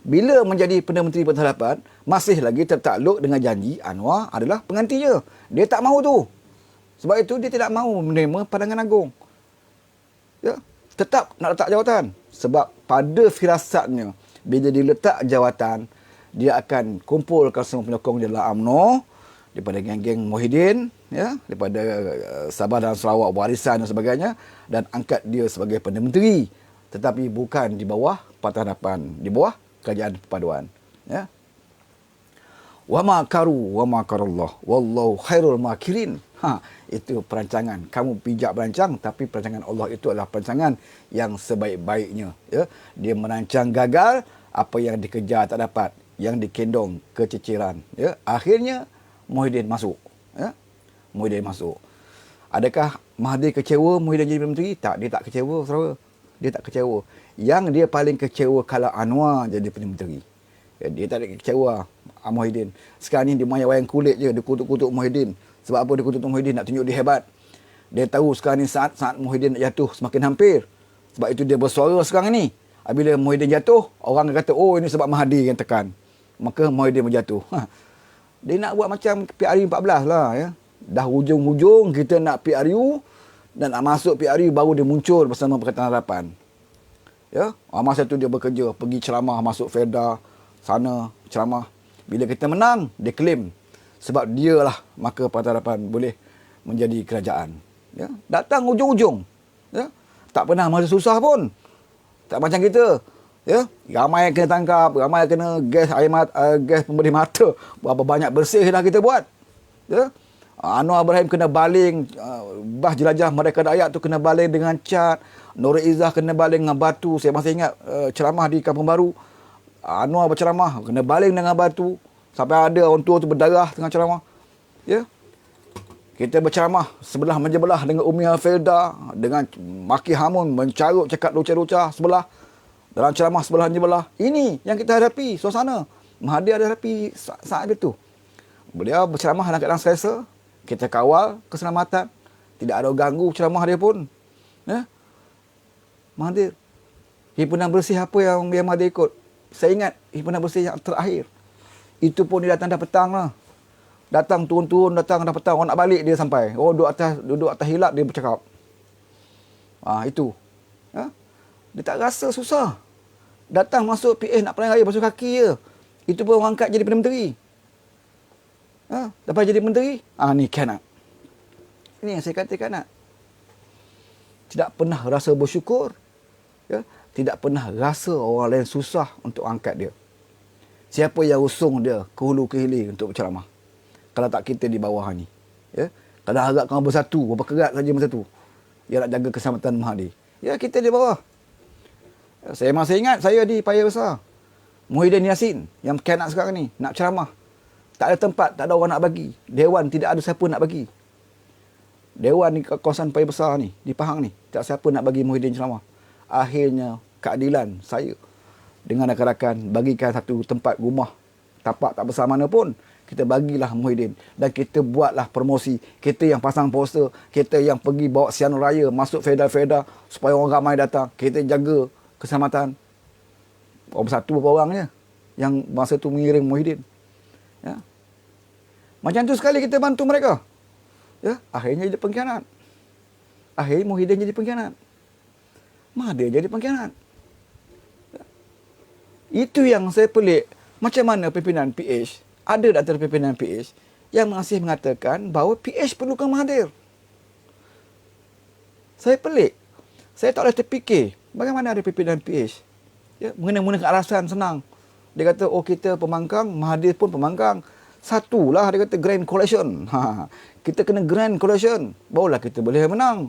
Bila menjadi Perdana Menteri Pakatan Harapan, masih lagi tertakluk dengan janji Anwar adalah penggantinya. Dia tak mahu tu. Sebab itu dia tidak mahu menerima pandangan Agung. Ya, tetap nak letak jawatan. Sebab pada firasatnya, bila dia letak jawatan, dia akan kumpulkan semua penyokong dia dalam UMNO, daripada geng-geng Muhyiddin, ya, daripada Sabah dan Sarawak, Warisan dan sebagainya, dan angkat dia sebagai Perdana Menteri, tetapi bukan di bawah Pakatan Harapan, di bawah Kerajaan Perpaduan. Ya. Wa makaru wa makarallah wallahu khairul makirin. Itu perancangan. Kamu pijak berancang, tapi perancangan Allah itu adalah perancangan yang sebaik-baiknya. Ya. Dia merancang gagal, apa yang dikejar tak dapat, yang dikendong keciciran. Ya. Akhirnya Muhyiddin masuk. Ya. Muhyiddin masuk. Adakah Mahathir kecewa Muhyiddin jadi Perdana Menteri? Tak, dia tak kecewa, saudara. Dia tak kecewa. Yang dia paling kecewa kalau Anwar jadi Perdana Menteri. Ya, dia tak ada kecewa Muhyiddin. Sekarang ni dia main wayang kulit je, dia kutuk-kutuk Muhyiddin. Sebab apa dia kutuk Muhyiddin? Nak tunjuk dia hebat. Dia tahu sekarang ni saat Muhyiddin nak jatuh semakin hampir. Sebab itu dia bersuara sekarang ni. Bila Muhyiddin jatuh, orang akan kata, oh ini sebab Mahathir yang tekan. Maka Muhyiddin berjatuh. Dia nak buat macam PRU 14 lah. Ya. Dah hujung-hujung kita nak PRU, dan nak masuk PRU baru dia muncul bersama Pakatan Harapan. Ya, masa tu dia bekerja, pergi ceramah, masuk Felda, sana ceramah. Bila kita menang, dia claim. Sebab dialah, maka Pakatan Harapan boleh menjadi kerajaan. Ya, datang hujung-hujung. Ya, tak pernah masa susah pun. Tak macam kita. Ya, ramai yang kena tangkap, ramai yang kena gas air mata, gas pemberi mata. Berapa banyak bersih dah kita buat. Ya. Anwar Ibrahim kena baling, bah jelajah Merdeka Rakyat tu kena baling dengan cat. Nurul Izzah kena baling dengan batu. Saya masih ingat ceramah di Kampung Baru. Anwar berceramah kena baling dengan batu. Sampai ada orang tua tu berdarah tengah ceramah. Ya. Kita berceramah sebelah menjebelah dengan Umi Felda, dengan maki hamun, mencarut cakap lucah-lucah sebelah. Dalam ceramah sebelah menjebelah. Ini yang kita hadapi, suasana. Mahathir ada hadapi saat itu. Beliau berceramah dalam keadaan selesa. Kita kawal keselamatan. Tidak ada ganggu ceramah dia pun. Ya. Mahathir. Himpunan bersih apa yang Mahathir ikut? Saya ingat himpunan bersih yang terakhir. Itu pun dia datang dah petang lah. Datang turun-turun, datang dah petang. Orang nak balik dia sampai. Oh, duduk atas hilap dia bercakap. Itu. Ya. Dia tak rasa susah. Datang masuk PA nak pelan raya basuh kaki je. Itu pun orang angkat jadi Perdana Menteri. Dapat jadi menteri, ni khianat. Ini yang saya kata khianat. Tidak pernah rasa bersyukur, ya, tidak pernah rasa orang lain susah untuk angkat dia. Siapa yang usung dia ke hulu ke hilir untuk berceramah? Kalau tak kita di bawah ni. Ya? Kalau harap kamu bersatu, berapa kerat saja bersatu. Dia nak jaga keselamatan Mahathir. Ya, kita di bawah. Saya masih ingat saya di Paya Besar. Muhyiddin Yassin yang khianat sekarang ni nak ceramah. Tak ada tempat, tak ada orang nak bagi. Dewan tidak ada siapa nak bagi. Dewan di kawasan Paya Besar ni, di Pahang ni, tak siapa nak bagi Muhyiddin ceramah. Akhirnya keadilan saya dengan rakan-rakan bagikan satu tempat rumah tapak tak besar mana pun, kita bagilah Muhyiddin dan kita buatlah promosi. Kita yang pasang poster, kita yang pergi bawa siaran raya masuk faedah-faedah supaya orang ramai datang. Kita jaga keselamatan. Orang satu berapa orang je yang masa tu mengiring Muhyiddin. Ya. Macam tu sekali kita bantu mereka. Ya, akhirnya jadi pengkhianat. Akhirnya Muhyiddin jadi pengkhianat. Mahathir jadi pengkhianat. Ya. Itu yang saya pelik. Macam mana pimpinan PH, ada di antara pimpinan PH yang masih mengatakan bahawa PH perlukan Mahathir. Saya pelik. Saya tak boleh terfikir bagaimana ada pimpinan PH. Ya, menggunakan alasan senang. Dia kata, kita pembangkang, Mahathir pun pembangkang. Satulah, dia kata Grand Coalition. Kita kena Grand Coalition, barulah kita boleh menang.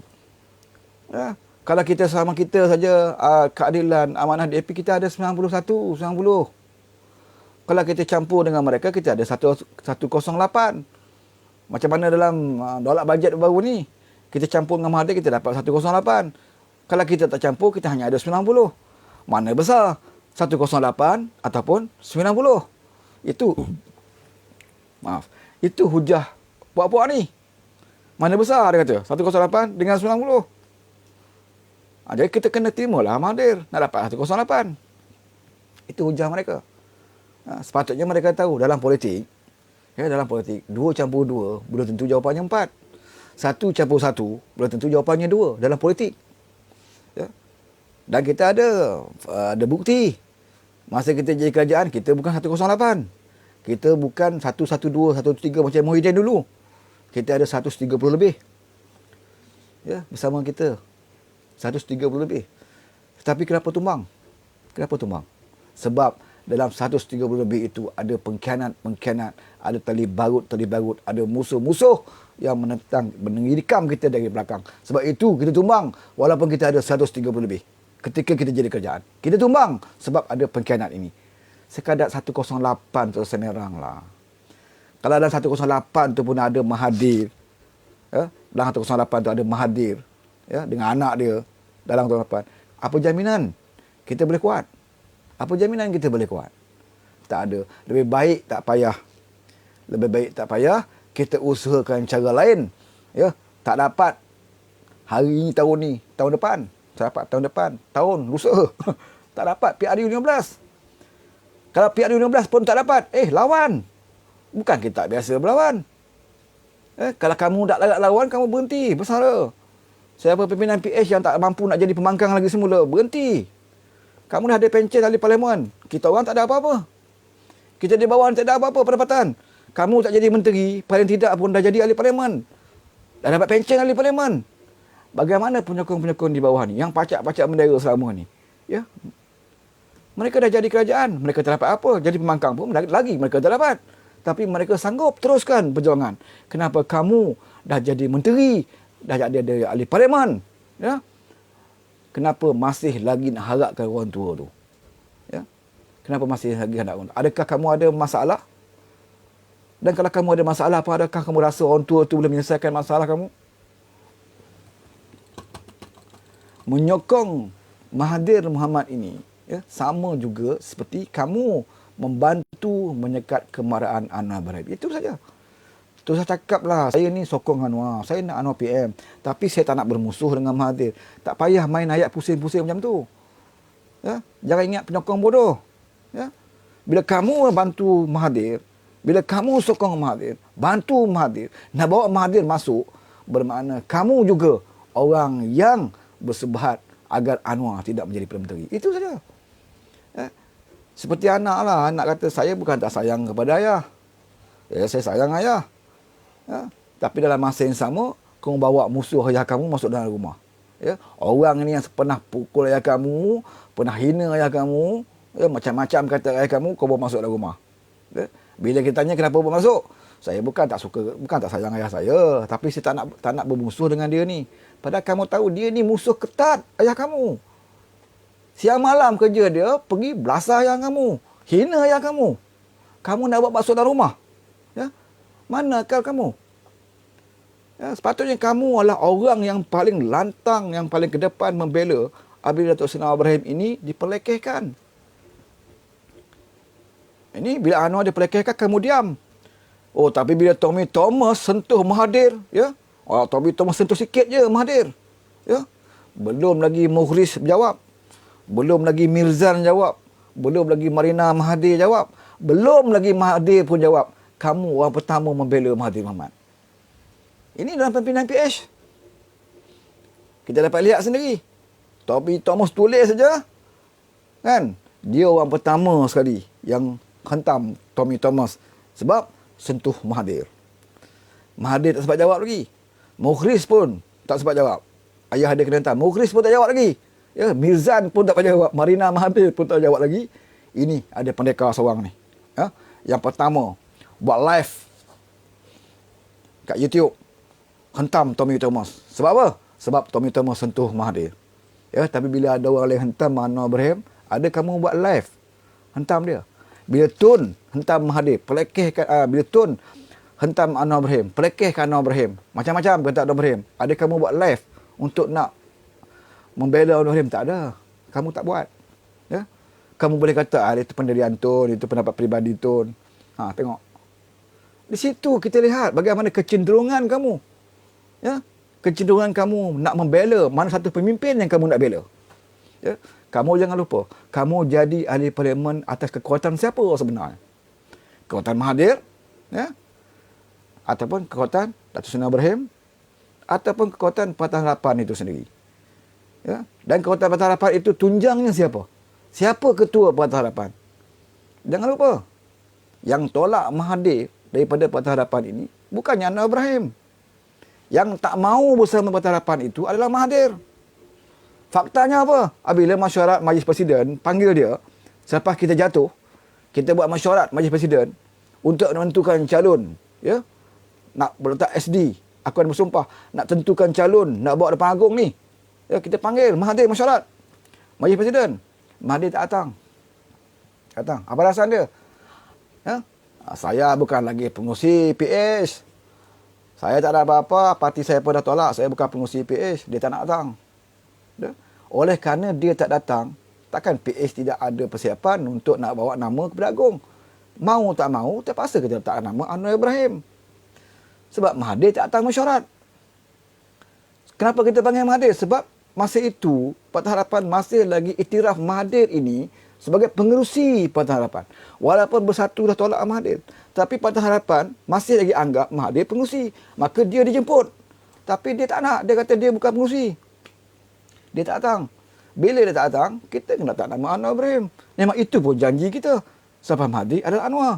Ya. Kalau kita sama kita saja keadilan amanah DAP, kita ada 91, 90. Kalau kita campur dengan mereka, kita ada 108. Macam mana dalam dolak bajet baru ni, kita campur dengan Mahathir, kita dapat 108. Kalau kita tak campur, kita hanya ada 90. Mana besar? 108 ataupun 90. Itu hujah puak-puak ni. Mana besar dia kata? 108 dengan 90. Jadi kita kena terimalah Mahathir nak dapat 108. Itu hujah mereka. Sepatutnya mereka tahu dalam politik, ya, dalam politik 2 campur 2 belum tentu jawapannya 4. 1 campur 1 belum tentu jawapannya 2 dalam politik. Ya. Dan kita ada bukti. Masa kita jadi kerajaan, kita bukan 108. Kita bukan 112, 113 macam Muhyiddin dulu. Kita ada 130 lebih. Ya, bersama kita. 130 lebih. Tetapi kenapa tumbang? Kenapa tumbang? Sebab dalam 130 lebih itu ada pengkhianat, ada tali barut, ada musuh-musuh yang menentang, mengirikam kita dari belakang. Sebab itu kita tumbang walaupun kita ada 130 lebih. Ketika kita jadi kerajaan, kita tumbang sebab ada pengkhianat ini. Sekadar 108 tu semerang lah. Kalau dalam 108 tu pun ada Mahathir, ya, dalam 108 tu ada Mahathir, ya, dengan anak dia dalam 108. Apa jaminan kita boleh kuat? Apa jaminan kita boleh kuat? Tak ada. Lebih baik tak payah. Lebih baik tak payah. Kita usahakan cara lain. Ya, tak dapat hari ini, tahun depan. Tak dapat tahun depan, tahun lusa. Tak dapat PRU15. Kalau PRU15 pun tak dapat, lawan. Bukan kita tak biasa berlawan. Kalau kamu tak layak lawan, kamu berhenti, bersara. Siapa pimpinan PH yang tak mampu nak jadi pembangkang lagi semula, berhenti. Kamu dah ada pencen ahli parlimen. Kita orang tak ada apa-apa. Kita di bawah tak ada apa-apa pendapatan. Kamu tak jadi menteri, paling tidak pun dah jadi ahli parlimen. Dah dapat pencen ahli parlimen. Bagaimana penyokong-penyokong di bawah ni, yang pacak-pacak bendera selama ni? Ya. Mereka dah jadi kerajaan. Mereka tak dapat apa. Jadi pembangkang pun lagi mereka tak dapat. Tapi mereka sanggup teruskan perjuangan. Kenapa kamu dah jadi menteri, dah jadi ahli parlimen? Ya. Kenapa masih lagi nak harapkan orang tua tu? Ya? Kenapa masih lagi nak orang tua? Adakah kamu ada masalah? Dan kalau kamu ada masalah, apa adakah kamu rasa orang tua tu boleh menyelesaikan masalah kamu? Menyokong Mahathir Mohamad ini, ya, sama juga seperti kamu membantu menyekat kemarahan Anwar Ibrahim. Itu saja. Tu saya cakap lah, saya ni sokong Anwar, saya nak Anwar PM. Tapi saya tak nak bermusuh dengan Mahathir. Tak payah main ayat pusing-pusing macam tu. Ya? Jangan ingat penyokong bodoh. Ya? Bila kamu bantu Mahathir, bila kamu sokong Mahathir, bantu Mahathir, nak bawa Mahathir masuk, bermakna kamu juga orang yang bersebahat agar Anwar tidak menjadi Perdana Menteri. Itu saja. Ya? Seperti anak lah, anak kata saya bukan tak sayang kepada ayah. Ya, saya sayang ayah. Ya. Tapi dalam masa yang sama, kamu bawa musuh ayah kamu masuk dalam rumah. Ya. Orang ni yang pernah pukul ayah kamu, pernah hina ayah kamu, ya, macam-macam kata ayah kamu, kau bawa masuk dalam rumah. Ya. Bila kita tanya kenapa bawa masuk, saya bukan tak suka, bukan tak sayang ayah saya, tapi saya tak nak bermusuh dengan dia ni. Padahal kamu tahu dia ni musuh ketat ayah kamu. Siang malam kerja dia pergi belasah ayah kamu, hina ayah kamu. Kamu nak bawa masuk dalam rumah. Ya? Mana akal kamu? Ya, sepatutnya kamu adalah orang yang paling lantang, yang paling ke depan membela apabila Datuk Seri Anwar Ibrahim ini diperlekehkan. Ini bila Anwar diperlekehkan, kamu diam. Oh, tapi bila Tommy Thomas sentuh Mahathir, ya. Oh, Tommy Thomas sentuh sikit je Mahathir. Ya. Belum lagi Mukhris jawab. Belum lagi Mirzan jawab. Belum lagi Marina Mahathir jawab. Belum lagi Mahathir pun jawab. Kamu orang pertama membela Mahathir Mohamad. Ini dalam pimpinan PH. Kita dapat lihat sendiri. Tommy Thomas tulis saja. Kan? Dia orang pertama sekali yang hentam Tommy Thomas. Sebab sentuh Mahathir. Mahathir tak sempat jawab lagi. Mukhris pun tak sempat jawab. Ayah dia kena hentam. Mukhris pun tak jawab lagi. Ya, Mirzan pun tak sempat jawab. Marina Mahathir pun tak jawab lagi. Ini ada pendekar seorang ni. Ya? Yang pertama, buat live kat YouTube. Hentam Tommy Thomas. Sebab apa? Sebab Tommy Thomas sentuh Mahathir. Ya, tapi bila ada orang lain hentam Anwar Ibrahim, ada kamu buat live hentam dia. Bila Tun hentam Mahathir, pelekehkan bila Tun hentam Anwar Ibrahim, pelekehkan Anwar Ibrahim, macam-macam kata Anwar Ibrahim. Ada kamu buat live untuk nak membela Anwar Ibrahim? Tak ada. Kamu tak buat. Ya? Kamu boleh kata itu pendirian Tun, itu pendapat peribadi Tun. Tengok. Di situ kita lihat bagaimana kecenderungan kamu. Ya, kecenderungan kamu nak membela mana satu pemimpin yang kamu nak bela. Ya, kamu jangan lupa, kamu jadi ahli parlimen atas kekuatan siapa sebenarnya? Kekuatan Mahathir, ya? Ataupun kekuatan Datuk Seri Anwar Ibrahim, ataupun kekuatan Pakatan Harapan itu sendiri. Ya, dan kekuatan Pakatan Harapan itu tunjangnya siapa? Siapa ketua Pakatan Harapan? Jangan lupa, yang tolak Mahathir daripada Pakatan Harapan ini bukannya Anwar Ibrahim. Yang tak mau bersama Pakatan Harapan itu adalah Mahathir. Faktanya apa? Apabila mesyuarat Majlis Presiden panggil dia, selepas kita jatuh, kita buat mesyuarat Majlis Presiden untuk menentukan calon, ya. Nak berletak SD, aku akan bersumpah nak tentukan calon, nak bawa depan agung ni. Ya, kita panggil Mahathir mesyuarat Majlis Presiden. Mahathir tak datang. Datang. Apa alasan dia? Ya? Saya bukan lagi pengurusi PH. Saya tak ada apa-apa, parti saya pun dah tolak. Saya bukan pengurusi PH. Dia tak nak datang. Ya? Oleh kerana dia tak datang, takkan PH tidak ada persiapan untuk nak bawa nama kepada agung. Mau tak mau, terpaksa kita letakkan nama Anwar Ibrahim. Sebab Mahathir tak datang mesyuarat. Kenapa kita panggil Mahathir? Sebab masa itu, Pakatan Harapan masih lagi iktiraf Mahathir ini sebagai pengerusi Pakatan Harapan. Walaupun Bersatu dah tolak Mahathir, tapi Pakatan Harapan masih lagi anggap Mahathir pengerusi. Maka dia dijemput. Tapi dia tak nak. Dia kata dia bukan pengerusi. Dia tak datang. Bila dia tak datang, kita kena letak nama Anwar Ibrahim. Memang itu pun janji kita. Sebab Mahathir adalah Anwar.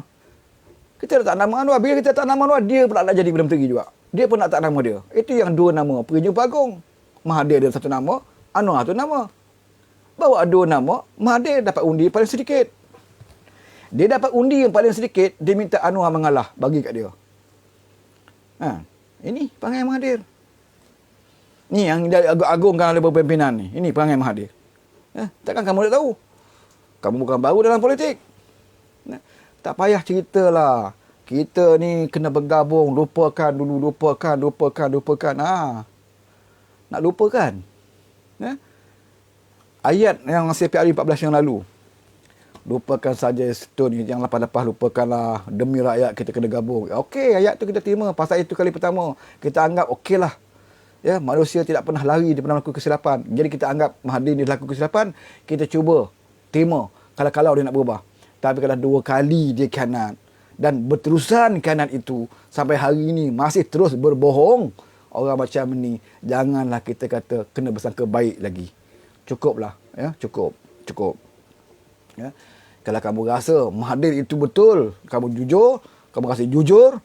Kita letak nama Anwar. Bila kita letak nama Anwar, dia pula nak jadi Perdana Menteri juga. Dia pun nak letak nama dia. Itu yang dua nama. Pergi jumpa agung. Mahathir ada satu nama, Anwar satu nama. Bawa dua nama, Mahathir dapat undi paling sedikit. Dia dapat undi yang paling sedikit, dia minta Anwar mengalah, bagi kat dia. Ini perangai Mahathir. Ni yang diagung-agungkan oleh pimpinan ni. Ini perangai Mahathir. Takkan kamu tak tahu? Kamu bukan baru dalam politik. Tak payah ceritalah. Kita ni kena bergabung, lupakan dulu, lupakan. Nak lupakan. Ayat yang CPRI 14 yang lalu. Lupakan saja situ ni, yang lepas-lepas lupakanlah, demi rakyat kita kena gabung. Okey, ayat tu kita terima. Pasal itu kali pertama, kita anggap okeylah. Ya, manusia tidak pernah lari, dia pernah melakukan kesilapan. Jadi kita anggap Mahathir dia melakukan kesilapan, kita cuba terima kalau dia nak berubah. Tapi kalau dua kali dia khianat dan berterusan khianat itu sampai hari ini masih terus berbohong, orang macam ni janganlah kita kata kena bersangka baik lagi. Cukuplah, ya, cukup. Ya. Kalau kamu rasa Mahathir itu betul, kamu jujur, kamu rasa jujur,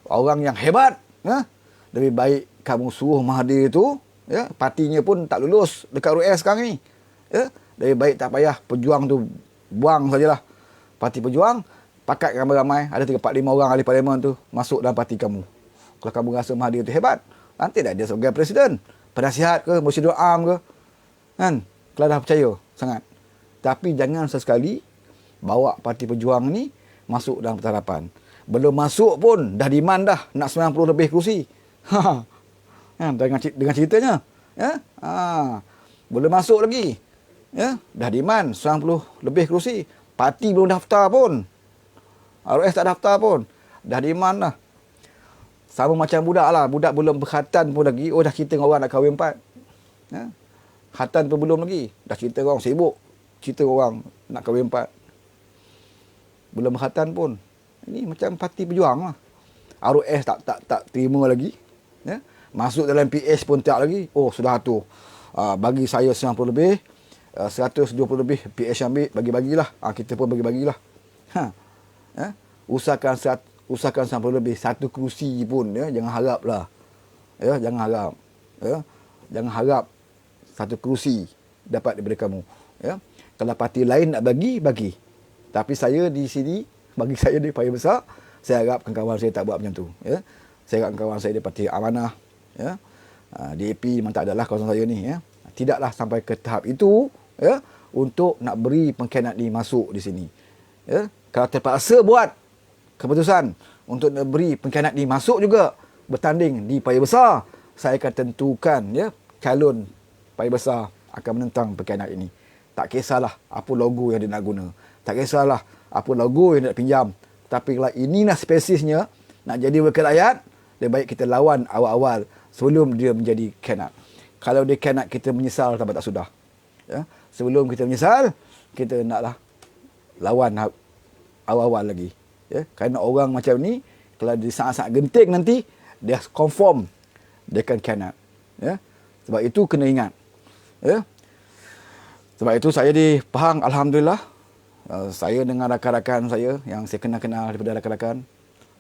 orang yang hebat, ya, lebih baik kamu suruh Mahathir itu, ya, partinya pun tak lulus dekat RUS sekarang ni. Ya, lebih baik tak payah Pejuang tu buang sajalah. Parti Pejuang, pakat ramai-ramai, ada 3-4-5 orang ahli parlimen tu masuk dalam parti kamu. Kalau kamu rasa Mahathir tu hebat, nanti dah dia sebagai presiden, penasihat ke, Mursyidul Am ke, kan? Kalau dah percaya sangat. Tapi jangan sesekali bawa Parti Pejuang ni masuk dalam pentadapan. Belum masuk pun dah demand dah nak 90 lebih kerusi. Dengan ceritanya, ya. Belum masuk lagi. Ya, dah demand 90 lebih kerusi. Parti belum daftar pun. RS tak daftar pun. Dah demand dah. Sama macam budak lah. Budak belum berkhatan pun lagi. Oh, dah cerita dengan orang nak kahwin 4. Ya. Khatan pun belum lagi. Dah cerita orang sibuk. Cerita orang nak kahwin 4. Belum berkhatan pun. Ini macam Parti Pejuang lah. RUS tak terima lagi. Ya. Masuk dalam PS pun tak lagi. Oh, sudah tu. Bagi saya 90 lebih. 120 lebih PS ambil. Bagi-bagilah. Kita pun bagi-bagilah. Ya. Usahakan 90 lebih. 1 kerusi pun. Ya. Jangan harap lah. Ya. Jangan harap. Ya. Jangan harap 1 kerusi dapat daripada kamu. Ya. Kalau parti lain nak bagi, bagi. Tapi saya di sini, bagi saya di Parti Besar, saya harap kawan-kawan saya tak buat macam tu. Ya. Saya harap kawan saya di Parti Amanah, ya. DAP memang tak adalah kawasan saya ni. Ya. Tidaklah sampai ke tahap itu, ya, untuk nak beri pengkhianat ni masuk di sini. Ya. Kalau terpaksa buat keputusan untuk nak beri pengkhianat ni masuk juga bertanding di Parti Besar, saya akan tentukan, ya, calon Parti Besar akan menentang pengkhianat ini. Tak kisahlah apa logo yang dia nak guna. Tak kisahlah apa logo yang dia nak pinjam. Tapi kalau inilah spesiesnya, nak jadi wakil rakyat, lebih baik kita lawan awal-awal sebelum dia menjadi khianat. Kalau dia khianat, kita menyesal sampai tak sudah. Ya? Sebelum kita menyesal, kita naklah lawan awal-awal lagi. Ya? Kerana orang macam ni, kalau dia sangat-sangat genting nanti, dia confirm dia akan khianat. Ya? Sebab itu kena ingat. Ya? Sebab itu saya di Pahang, Alhamdulillah, saya dengan rakan-rakan saya yang saya kenal daripada rakan-rakan,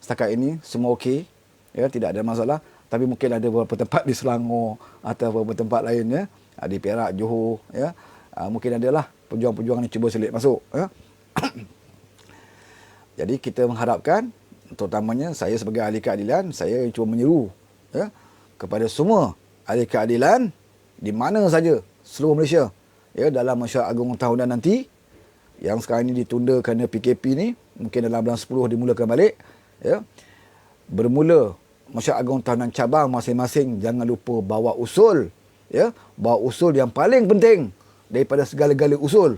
setakat ini semua okey, ya, tidak ada masalah. Tapi mungkin ada beberapa tempat di Selangor atau beberapa tempat lain, ya, di Perak, Johor, ya, mungkin adalah pejuang-pejuang yang cuba selit masuk. Ya. Jadi kita mengharapkan, terutamanya saya sebagai ahli keadilan, saya cuba menyeru, ya, kepada semua ahli keadilan di mana saja seluruh Malaysia, ya, dalam Masyarakat Agung tahunan nanti, yang sekarang ini ditunda kerana PKP ni, mungkin dalam bulan 10 dimulakan balik, ya. Bermula Masyarakat Agung tahunan cabang masing-masing, jangan lupa bawa usul, ya, bawa usul yang paling penting daripada segala-gala usul.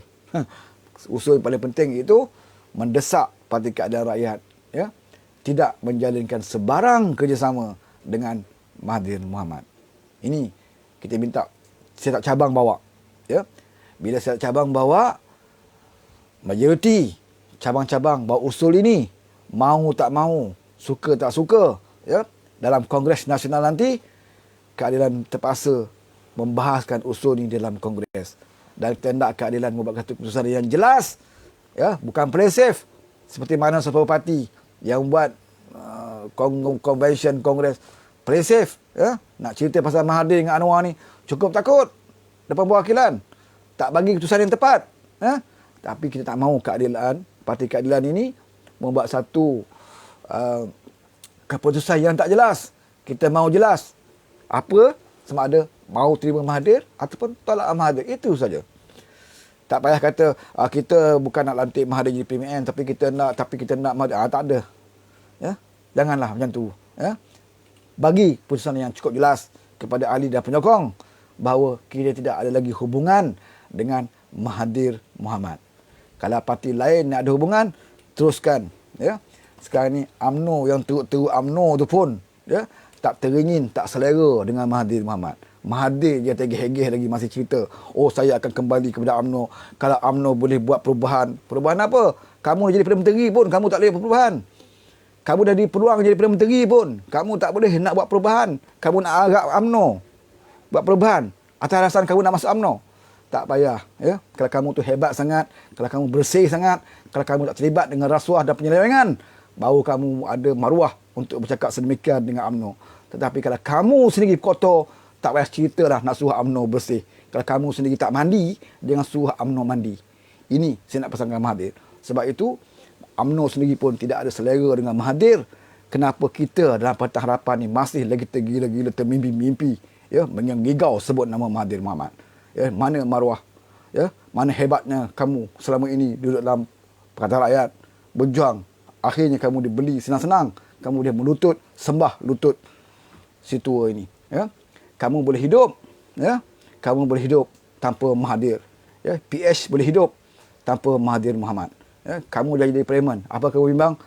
Usul yang paling penting itu mendesak Parti Keadilan Rakyat, ya, tidak menjalinkan sebarang kerjasama dengan Mahathir Mohamad. Ini kita minta Siasat Cabang bawa, ya. Bila Siasat Cabang bawa, majoriti cabang-cabang bawa usul ini, mahu tak mahu, suka tak suka, ya, dalam Kongres Nasional nanti, keadilan terpaksa membahaskan usul ini dalam Kongres. Dan kita hendak keadilan membuat satu keputusan yang jelas, ya, bukan play-safe seperti mana sebuah parti yang buat convention Kongres play-safe, ya. Nak cerita pasal Mahathir dengan Anwar ni cukup takut depan perwakilan, tak bagi keputusan yang tepat, ya. Tapi kita tak mahu keadilan, Parti Keadilan ini membuat satu keputusan yang tak jelas. Kita mahu jelas apa, sama ada mahu terima Mahathir ataupun tolak Mahathir. Itu saja. Tak payah kata kita bukan nak lantik Mahathir jadi PMN, tapi kita nak Mahathir. Tak ada. Ya? Janganlah macam tu. Ya? Bagi keputusan yang cukup jelas kepada ahli dan penyokong bahawa kita tidak ada lagi hubungan dengan Mahathir Mohamad. Kalau parti lain nak ada hubungan, teruskan. Ya? Sekarang ni UMNO yang teruk-teruk UMNO tu pun, ya, tak teringin, tak selera dengan Mahathir Mohamad. Mahathir dia tegeh-hegeh lagi masih cerita, oh saya akan kembali kepada UMNO kalau UMNO boleh buat perubahan. Perubahan apa? Kamu jadi Perdana Menteri pun kamu tak boleh buat perubahan. Kamu dah dipeluang jadi Perdana Menteri pun kamu tak boleh nak buat perubahan. Kamu nak agak UMNO buat perubahan atas alasan kamu nak masuk UMNO. Tak payah, ya. Kalau kamu tu hebat sangat, kalau kamu bersih sangat, kalau kamu tak terlibat dengan rasuah dan penyelewengan, baru kamu ada maruah untuk bercakap sedemikian dengan UMNO. Tetapi kalau kamu sendiri kotor, tak payah cerita lah nak suruh UMNO bersih. Kalau kamu sendiri tak mandi, jangan suruh UMNO mandi. Ini saya nak pesankan Mahathir. Sebab itu, UMNO sendiri pun tidak ada selera dengan Mahathir. Kenapa kita dalam Parti Harapan ni masih lagi tergila-gila, termimpi-mimpi, ya, mengigau sebut nama Mahathir Mohamad. Ya, mana maruah, ya, mana hebatnya kamu selama ini duduk dalam Pakatan Rakyat, berjuang. Akhirnya kamu dibeli senang-senang. Kamu dia melutut, sembah lutut si tua ini. Ya. Kamu boleh hidup. Ya. Kamu boleh hidup tanpa Mahathir. Ya. PH boleh hidup tanpa Mahathir Mohamad. Ya. Kamu dah jadi parlimen. Apa kamu bimbang?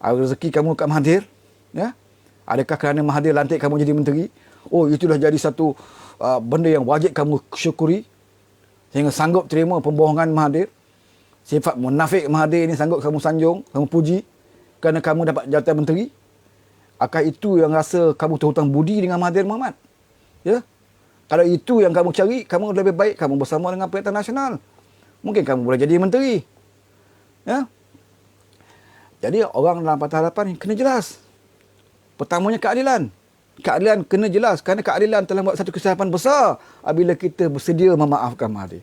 Rezeki kamu kat Mahathir? Ya. Adakah kerana Mahathir lantik kamu jadi menteri? Oh, itulah jadi satu benda yang wajib kamu syukuri. Sehingga sanggup terima pembohongan Mahathir. Sifat munafik Mahathir ini sanggup kamu sanjung, kamu puji kerana kamu dapat jawatan menteri. Akah itu yang rasa kamu terhutang budi dengan Mahathir Mohamad? Ya? Kalau itu yang kamu cari, kamu lebih baik kamu bersama dengan Perikatan Nasional. Mungkin kamu boleh jadi menteri. Ya? Jadi orang dalam Parti Harapan kena jelas. Pertamanya keadilan. Keadilan kena jelas kerana keadilan telah buat satu kesilapan besar apabila kita bersedia memaafkan Mahathir.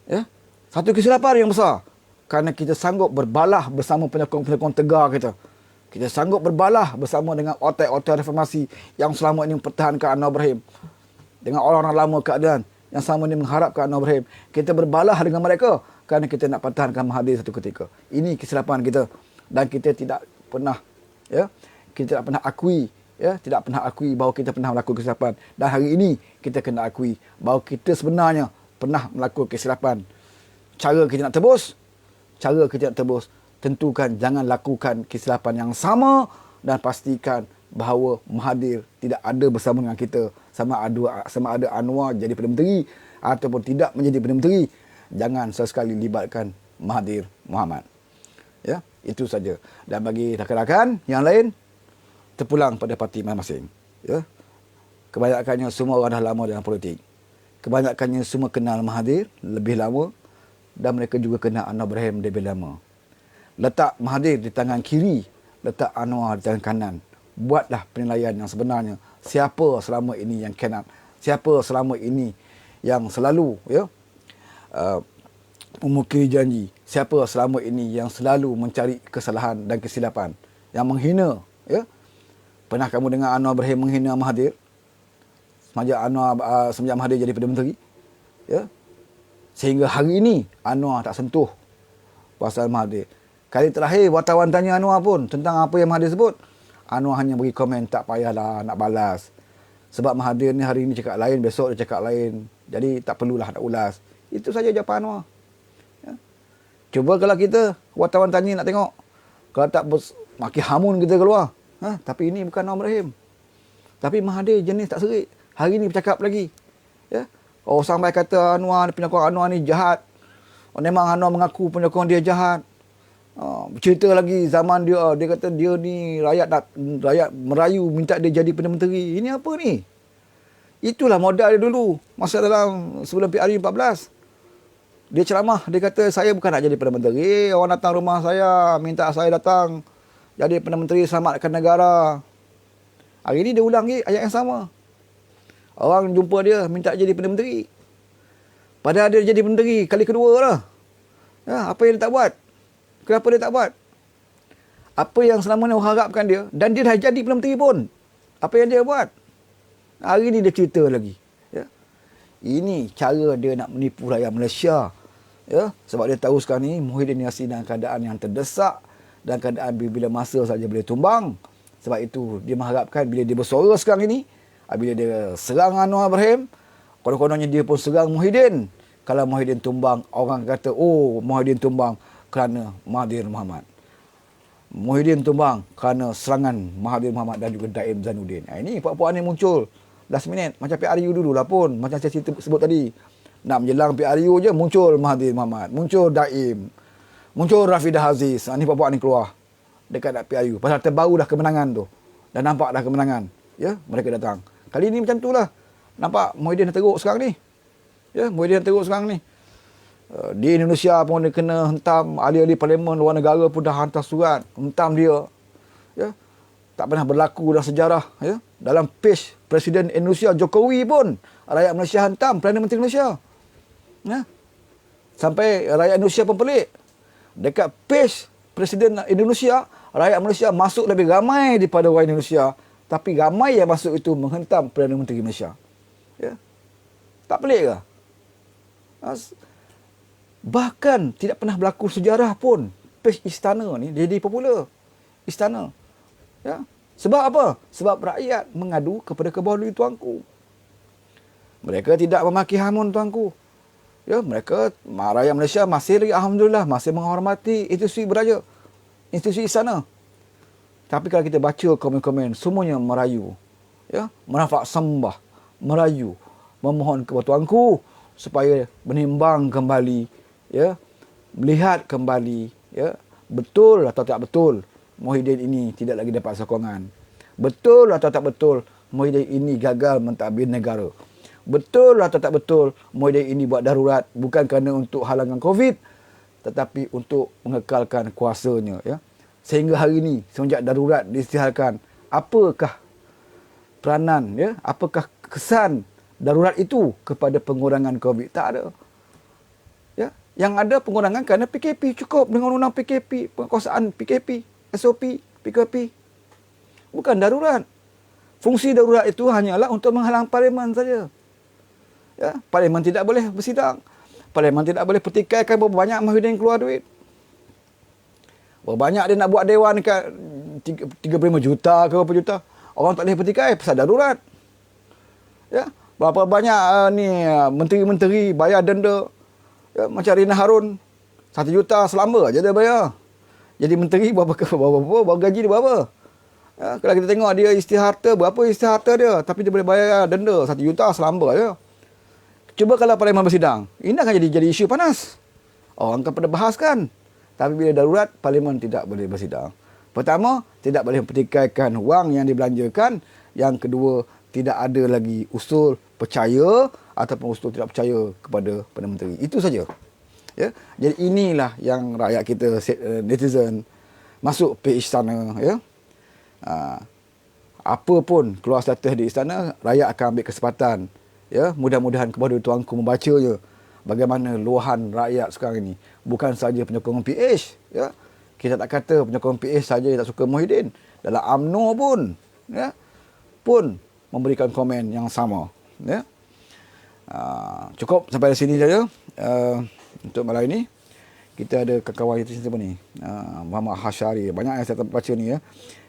Ya? Satu kesilapan yang besar kerana kita sanggup berbalah bersama penyokong-penyokong tegar kita. Kita sanggup berbalah bersama dengan otak-otak reformasi yang selama ini mempertahankan Anwar Ibrahim. Dengan orang-orang lama keadaan yang selama ini mengharapkan Anwar Ibrahim. Kita berbalah dengan mereka kerana kita nak pertahankan Mahathir satu ketika. Ini kesilapan kita dan kita tidak pernah, ya, kita tidak pernah akui, ya, tidak pernah akui bahawa kita pernah melakukan kesilapan. Dan hari ini kita kena akui bahawa kita sebenarnya pernah melakukan kesilapan. Cara kita nak tebus, tentukan jangan lakukan kesilapan yang sama dan pastikan bahawa Mahathir tidak ada bersama dengan kita. Sama ada Anwar jadi Perdana Menteri ataupun tidak menjadi Perdana Menteri, jangan sesekali libatkan Mahathir Mohamad. Ya, itu saja. Dan bagi rakan-rakan yang lain, terpulang pada parti masing-masing. Ya. Kebanyakannya semua orang dah lama dalam politik. Kebanyakannya semua kenal Mahathir lebih lama. Dan mereka juga kenal Anwar Ibrahim lebih lama. Letak Mahathir di tangan kiri, letak Anwar di tangan kanan. Buatlah penilaian yang sebenarnya. Siapa selama ini yang kenal? Siapa selama ini yang selalu, ya, memukiri janji? Siapa selama ini yang selalu mencari kesalahan dan kesilapan? Yang menghina, ya? Pernah kamu dengar Anwar Ibrahim menghina Mahathir? Semenjak Mahathir jadi Perdana Menteri, ya? Sehingga hari ini Anwar tak sentuh pasal Mahathir. Kali terakhir wartawan tanya Anwar pun tentang apa yang Mahathir sebut, Anwar hanya beri komen tak payahlah nak balas. Sebab Mahathir ni hari ini cakap lain, besok dia cakap lain. Jadi tak perlulah nak ulas. Itu saja jawapan Anwar. Ya. Cuba kalau kita wartawan tanya nak tengok. Kalau tak maki hamun kita keluar. Tapi ini bukan Anwar Ibrahim. Tapi Mahathir jenis tak serik. Hari ini bercakap lagi. Ya. Oh, sampai kata Anwar, penyokong Anwar ni jahat. Memang Anwar mengaku penyokong dia jahat. Bercerita lagi zaman dia kata dia ni rakyat merayu minta dia jadi Perdana Menteri. Ini apa ni? Itulah modal dia dulu masa sebelum PRU 14. Dia ceramah, dia kata saya bukan nak jadi Perdana Menteri. Orang datang rumah saya minta saya datang jadi Perdana Menteri selamatkan negara. Hari ini dia ulang ayat yang sama. Orang jumpa dia minta jadi Perdana Menteri. Padahal dia jadi menteri kali kedua lah. Ya, apa yang dia tak buat? Kenapa dia tak buat? Apa yang selama ni orang harapkan dia, dan dia dah jadi Perdana Menteri pun. Apa yang dia buat? Hari ni dia cerita lagi. Ya. Ini cara dia nak menipu rakyat Malaysia. Ya. Sebab dia tahu sekarang ni Muhyiddin Yassin dalam keadaan yang terdesak, dan keadaan bila masa saja boleh tumbang. Sebab itu dia mengharapkan bila dia bersuara sekarang ini, bila dia serang Anwar Ibrahim, konon-kononnya dia pun serang Muhyiddin. Kalau Muhyiddin tumbang, orang kata, oh Muhyiddin tumbang kerana Mahathir Mohamad. Muhyiddin tumbang kerana serangan Mahathir Mohamad dan juga Daim Zainuddin. Ini puak-puak ni muncul last minute. Macam PRU dululah pun. Macam saya sebut tadi. Nak menjelang PRU je muncul Mahathir Mohamad. Muncul Daim. Muncul Rafidah Aziz. Ini puak-puak ni keluar dekat PRU. Pasal terbaru dah kemenangan tu. Dah nampak dah kemenangan. Ya, mereka datang. Kali ni macam tu lah. Nampak Muhyiddin dah teruk sekarang ni. Ya, Muhyiddin dah teruk sekarang ni. Di Indonesia pun dia kena hentam, ahli-ahli parlimen luar negara pun dah hantar surat hentam dia. Ya. Tak pernah berlaku dalam sejarah. Ya. Dalam page Presiden Indonesia Jokowi pun rakyat Malaysia hantam Perdana Menteri Malaysia. Ya. Sampai rakyat Indonesia pun pelik. Dekat page Presiden Indonesia, rakyat Malaysia masuk lebih ramai daripada orang Indonesia. Tapi ramai yang masuk itu menghentam Perdana Menteri Malaysia. Ya. Tak pelik ke? Bahkan tidak pernah berlaku sejarah pun page istana ni jadi popular. Istana. Ya. Sebab apa? Sebab rakyat mengadu kepada kebawah tuanku. Mereka tidak memaki hamun tuanku. Ya, mereka rakyat Malaysia masih lagi alhamdulillah masih menghormati institusi beraja, institusi istana. Tapi kalau kita baca komen-komen semuanya merayu. Ya, menafak sembah, merayu, memohon kepada tuanku supaya menimbang kembali, ya, melihat kembali, ya, betul atau tak betul Muhyiddin ini tidak lagi dapat sokongan. Betul atau tak betul Muhyiddin ini gagal mentadbir negara. Betul atau tak betul Muhyiddin ini buat darurat bukan kerana untuk halangan COVID tetapi untuk mengekalkan kuasanya, ya. Sehingga hari ini semenjak darurat diisytiharkan, apakah peranan, ya, apakah kesan darurat itu kepada pengurangan COVID? Tak ada. Ya, yang ada pengurangan kerana PKP, cukup dengan undang PKP, penguasaan PKP, SOP, PKP. Bukan darurat. Fungsi darurat itu hanyalah untuk menghalang parlimen saja. Ya, parlimen tidak boleh bersidang. Parlimen tidak boleh pertikaikan berapa banyak Muhyiddin keluar duit. Berapa banyak dia nak buat dewan dekat 35 juta ke berapa juta. Orang tak boleh pertikai pasal darurat. Ya, berapa banyak menteri-menteri bayar denda. Ya, macam Rina Harun 1 juta selama je dia bayar. Jadi menteri berapa gaji dia berapa? Ya, kalau kita tengok dia istiharta, berapa istiharta dia, tapi dia boleh bayar denda 1 juta selamba je. Cuba kalau parlimen bersidang, ini akan jadi isu panas. Orang akan pada bahaskan. Tapi bila darurat, parlimen tidak boleh bersidang. Pertama, tidak boleh mempertikaikan wang yang dibelanjakan. Yang kedua, tidak ada lagi usul percaya ataupun usul tidak percaya kepada Perdana Menteri. Itu saja. Ya. Jadi inilah yang rakyat kita, netizen, masuk ke istana. Ya. Apa pun keluar status di istana, rakyat akan ambil kesempatan. Ya, mudah-mudahan kepada tuanku membacanya bagaimana luahan rakyat sekarang ini. Bukan saja penyokong PH, ya. Kita tak kata penyokong PH saja yang tak suka Muhyiddin. Dalam UMNO pun, ya, pun memberikan komen yang sama, ya. Cukup sampai di sini saja untuk malam ini. Kita ada kawan itu siapa ni? Muhammad Hashari. Banyak yang saya baca ni, ya.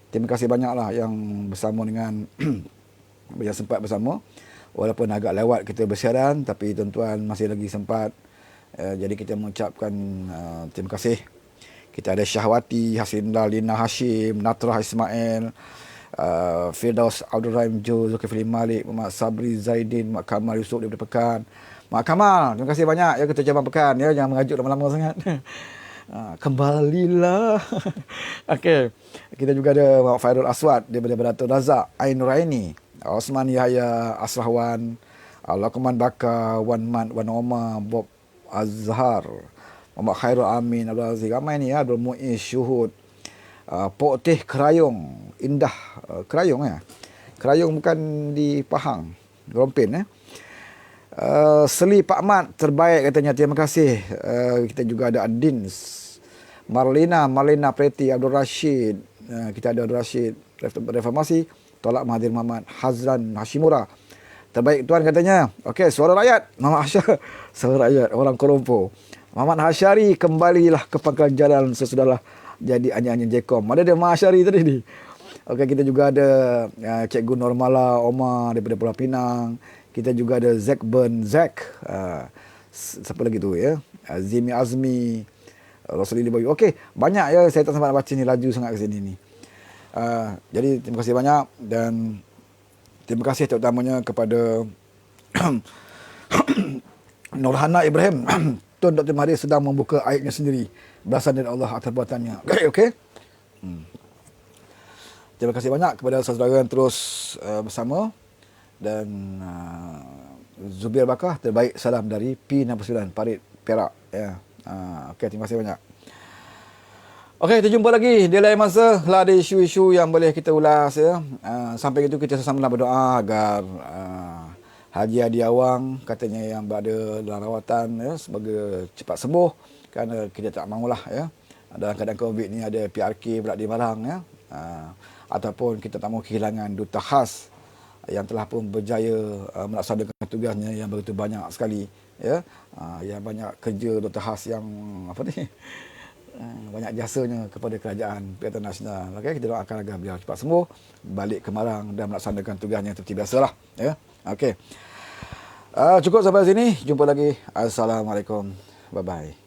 Terima kasih banyaklah yang bersama dengan yang sempat bersama. Walaupun agak lewat kita bersiaran, tapi tuan-tuan masih lagi sempat. Jadi kita mengucapkan terima kasih. Kita ada Syahwati, Hasrinda, Lina Hashim, Natrah Ismail, Firdaus Abdul Rahim Jo, Zulkifli Malik, Muhammad Sabri Zaidin, Mak Kamal Yusof daripada Pekan. Mak Kamal, terima kasih banyak ya kita cabang Pekan, ya, jangan mengajuk lama-lama sangat. Kembalilah. Okey. Kita juga ada Muhammad Fairul Aswad daripada Beratur Razak, Ain Nuraini, Osman Yahya Asrahwan, Lakuman Bakar, Wan Mat, Wan Omar, Bob Azhar, Muhammad Khairul Amin, Abdul Aziz, ramai ni, ya, Abdul Muiz, Syuhud, Pok Teh Kerayong, Indah, Kerayong, ya. Kerayong bukan di Pahang, Rompin, ya. Seli Pak Mat, terbaik katanya, terima kasih. Kita juga ada Adins, Marlina Preti, Abdul Rashid, kita ada Abdul Rashid, Reformasi, Tolak Mahathir Muhammad, Hazran Hashimura. Terbaik tuan katanya. Okey, suara rakyat. Muhammad Hasyari, suara rakyat, orang Kolombo. Muhammad Hasyari, kembalilah ke pangkalan jalan sesudahlah jadi anjing-anjing Jekom. Ada dia Muhammad Hasyari tadi ni. Okey, kita juga ada Cikgu Normala Omar daripada Pulau Pinang. Kita juga ada Zack. Siapa lagi tu, ya? Zimi Azmi, Rasulullah Bayu. Okey, banyak, ya, saya tak sempat baca ni, laju sangat ke sini ni. Jadi terima kasih banyak dan terima kasih terutamanya kepada Nurhana Ibrahim. Tuan Dr. Mahathir sedang membuka aibnya sendiri berasan dari Allah atas perbuatannya. Okey. Terima kasih banyak kepada saudara yang terus bersama dan Zubir Bakar, terbaik salam dari P69 Parit Perak, Ya. Okey, terima kasih banyak. Okey, kita jumpa lagi di lain masa lah, ada isu-isu yang boleh kita ulas ya. Sampai itu kita sama-sama berdoa agar Haji Adi Awang katanya yang berada dalam rawatan ya sebagai cepat sembuh, kerana kita tak mahulah ya dalam keadaan Covid ni ada PRK pula di Malang ya. Ataupun kita tak mahu kehilangan duta khas yang telah pun berjaya melaksanakan tugasnya yang begitu banyak sekali ya. Yang banyak kerja duta khas yang apa ni banyak jasanya kepada kerajaan Perkhidmatan Nasional. Okey, kita doakan agar beliau cepat sembuh, balik ke Malang dan melaksanakan tugasnya seperti biasalah ya. Okey. Cukup sampai sini, jumpa lagi. Assalamualaikum. Bye bye.